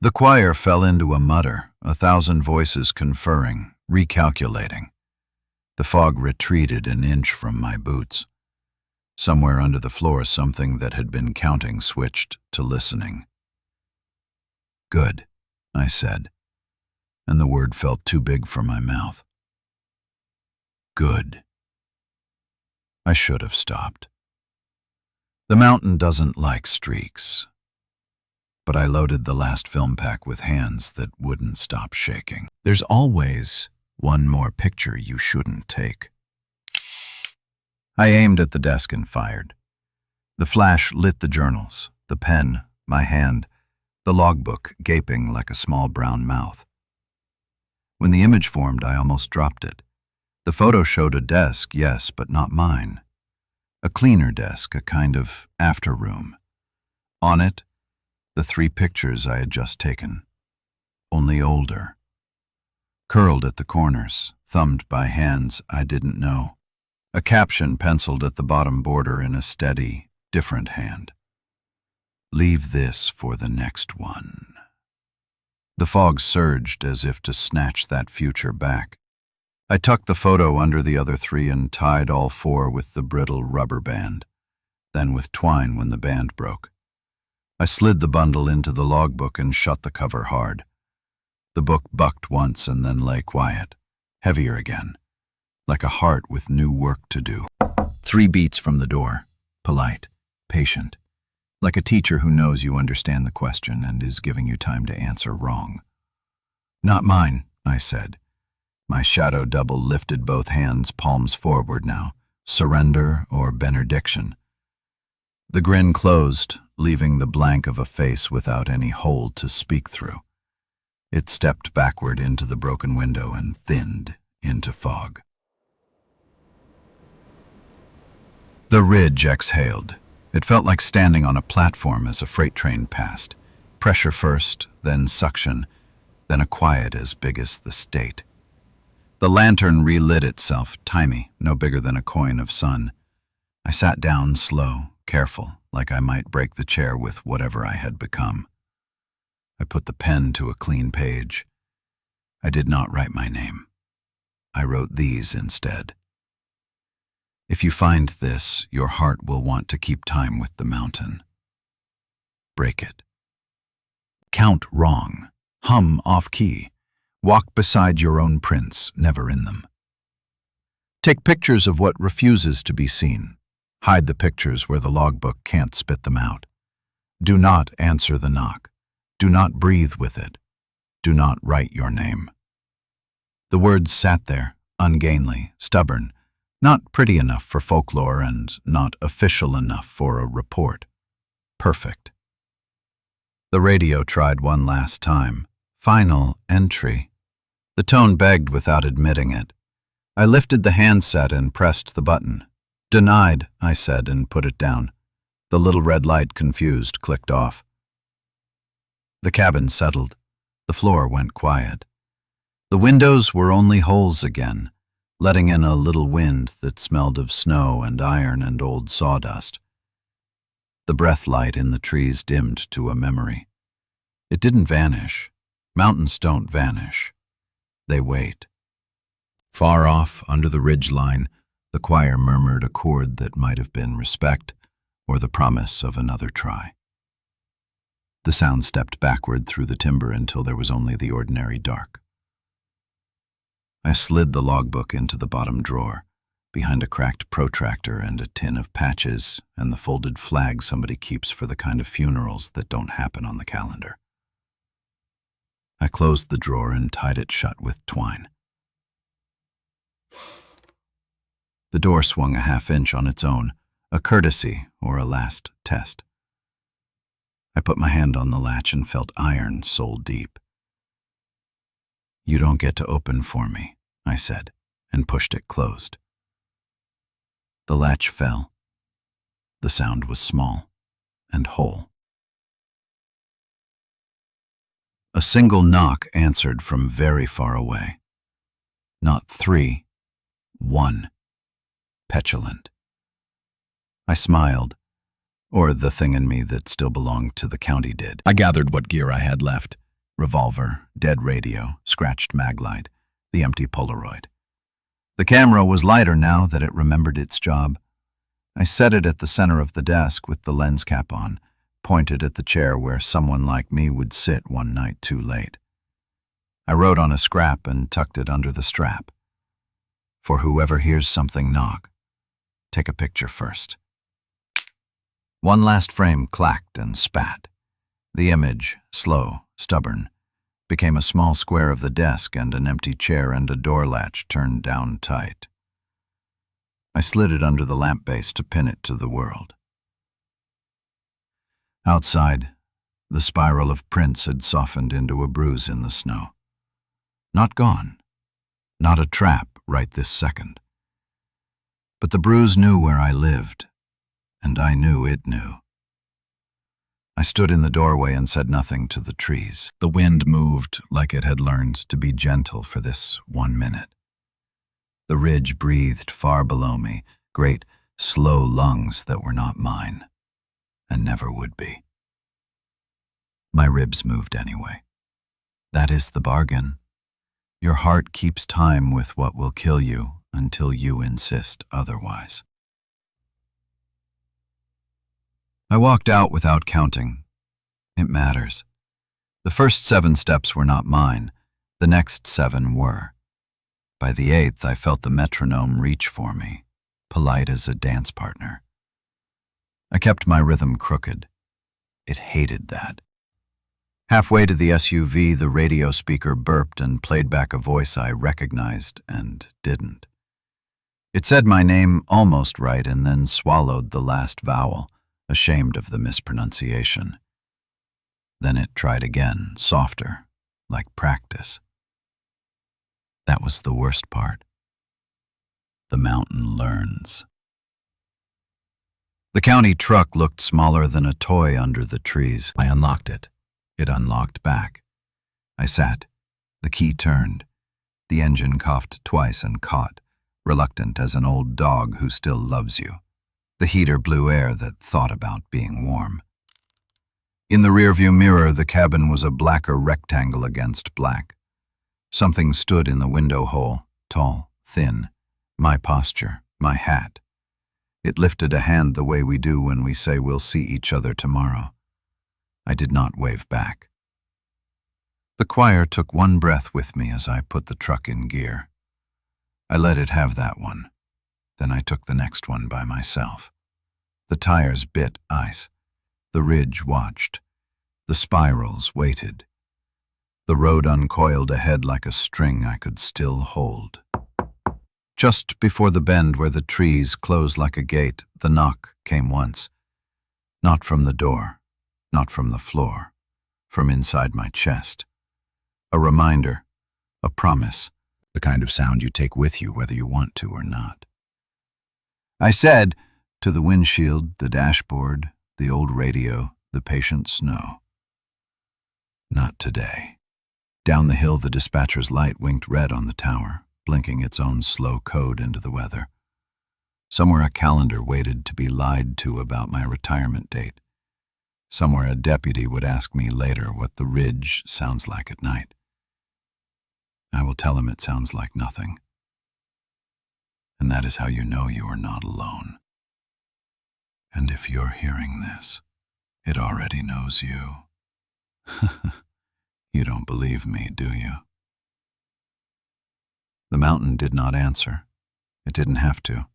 The choir fell into a mutter, 1,000 voices conferring, recalculating. The fog retreated an inch from my boots. Somewhere under the floor, something that had been counting switched to listening. Good, I said, and the word felt too big for my mouth. Good. I should have stopped. The mountain doesn't like streaks. But I loaded the last film pack with hands that wouldn't stop shaking. There's always one more picture you shouldn't take. I aimed at the desk and fired. The flash lit the journals, the pen, my hand, the logbook gaping like a small brown mouth. When the image formed, I almost dropped it. The photo showed a desk, yes, but not mine. A cleaner desk, a kind of after room. On it, the 3 pictures I had just taken, only older. Curled at the corners, thumbed by hands I didn't know. A caption penciled at the bottom border in a steady, different hand. Leave this for the next one. The fog surged as if to snatch that future back. I tucked the photo under the other 3 and tied all 4 with the brittle rubber band, then with twine when the band broke. I slid the bundle into the logbook and shut the cover hard. The book bucked once and then lay quiet, heavier again, like a heart with new work to do. 3 beats from the door, polite, patient, like a teacher who knows you understand the question and is giving you time to answer wrong. Not mine, I said. My shadow double lifted both hands, palms forward now. Surrender or benediction. The grin closed, leaving the blank of a face without any hole to speak through. It stepped backward into the broken window and thinned into fog. The ridge exhaled. It felt like standing on a platform as a freight train passed. Pressure first, then suction, then a quiet as big as the state. The lantern relit itself, tiny, no bigger than a coin of sun. I sat down slow, careful, like I might break the chair with whatever I had become. I put the pen to a clean page. I did not write my name. I wrote these instead. If you find this, your heart will want to keep time with the mountain. Break it. Count wrong. Hum off-key. Walk beside your own prints, never in them. Take pictures of what refuses to be seen. Hide the pictures where the logbook can't spit them out. Do not answer the knock. Do not breathe with it. Do not write your name. The words sat there, ungainly, stubborn, not pretty enough for folklore and not official enough for a report. Perfect. The radio tried one last time. Final entry. The tone begged without admitting it. I lifted the handset and pressed the button. Denied, I said, and put it down. The little red light, confused, clicked off. The cabin settled. The floor went quiet. The windows were only holes again, letting in a little wind that smelled of snow and iron and old sawdust. The breath light in the trees dimmed to a memory. It didn't vanish. Mountains don't vanish. They wait. Far off, under the ridge line, the choir murmured a chord that might have been respect or the promise of another try. The sound stepped backward through the timber until there was only the ordinary dark. I slid the logbook into the bottom drawer, behind a cracked protractor and a tin of patches and the folded flag somebody keeps for the kind of funerals that don't happen on the calendar. I closed the drawer and tied it shut with twine. The door swung a half-inch on its own, a courtesy or a last test. I put my hand on the latch and felt iron soul deep. "You don't get to open for me," I said, and pushed it closed. The latch fell. The sound was small and whole. A single knock answered from very far away. Not 3, 1. Petulant. I smiled, or the thing in me that still belonged to the county did. I gathered what gear I had left: revolver, dead radio, scratched maglite, the empty Polaroid. The camera was lighter now that it remembered its job. I set it at the center of the desk with the lens cap on, pointed at the chair where someone like me would sit one night too late. I wrote on a scrap and tucked it under the strap. For whoever hears something knock, take a picture first. One last frame clacked and spat. The image, slow, stubborn, became a small square of the desk and an empty chair and a door latch turned down tight. I slid it under the lamp base to pin it to the world. Outside, the spiral of prints had softened into a bruise in the snow. Not gone. Not a trap right this second. But the bruise knew where I lived, and I knew it knew. I stood in the doorway and said nothing to the trees. The wind moved like it had learned to be gentle for this 1 minute. The ridge breathed far below me, great, slow lungs that were not mine, and never would be. My ribs moved anyway. That is the bargain. Your heart keeps time with what will kill you until you insist otherwise. I walked out without counting. It matters. The first 7 steps were not mine. The next 7 were. By the 8th, I felt the metronome reach for me, polite as a dance partner. I kept my rhythm crooked. It hated that. Halfway to the SUV, the radio speaker burped and played back a voice I recognized and didn't. It said my name almost right and then swallowed the last vowel, ashamed of the mispronunciation. Then it tried again, softer, like practice. That was the worst part. The mountain learns. The county truck looked smaller than a toy under the trees. I unlocked it. It unlocked back. I sat. The key turned. The engine coughed twice and caught, reluctant as an old dog who still loves you. The heater blew air that thought about being warm. In the rearview mirror, the cabin was a blacker rectangle against black. Something stood in the window hole, tall, thin. My posture, my hat, It lifted a hand the way we do when we say we'll see each other tomorrow. I did not wave back. The choir took one breath with me as I put the truck in gear. I let it have that one. Then I took the next one by myself. The tires bit ice. The ridge watched. The spirals waited. The road uncoiled ahead like a string I could still hold. Just before the bend where the trees close like a gate, the knock came once. Not from the door, not from the floor, from inside my chest. A reminder, a promise, the kind of sound you take with you whether you want to or not. I said, to the windshield, the dashboard, the old radio, the patient snow. Not today. Down the hill, the dispatcher's light winked red on the tower, blinking its own slow code into the weather. Somewhere a calendar waited to be lied to about my retirement date. Somewhere a deputy would ask me later what the ridge sounds like at night. I will tell him it sounds like nothing. And that is how you know you are not alone. And if you're hearing this, it already knows you. You don't believe me, do you? The mountain did not answer. It didn't have to.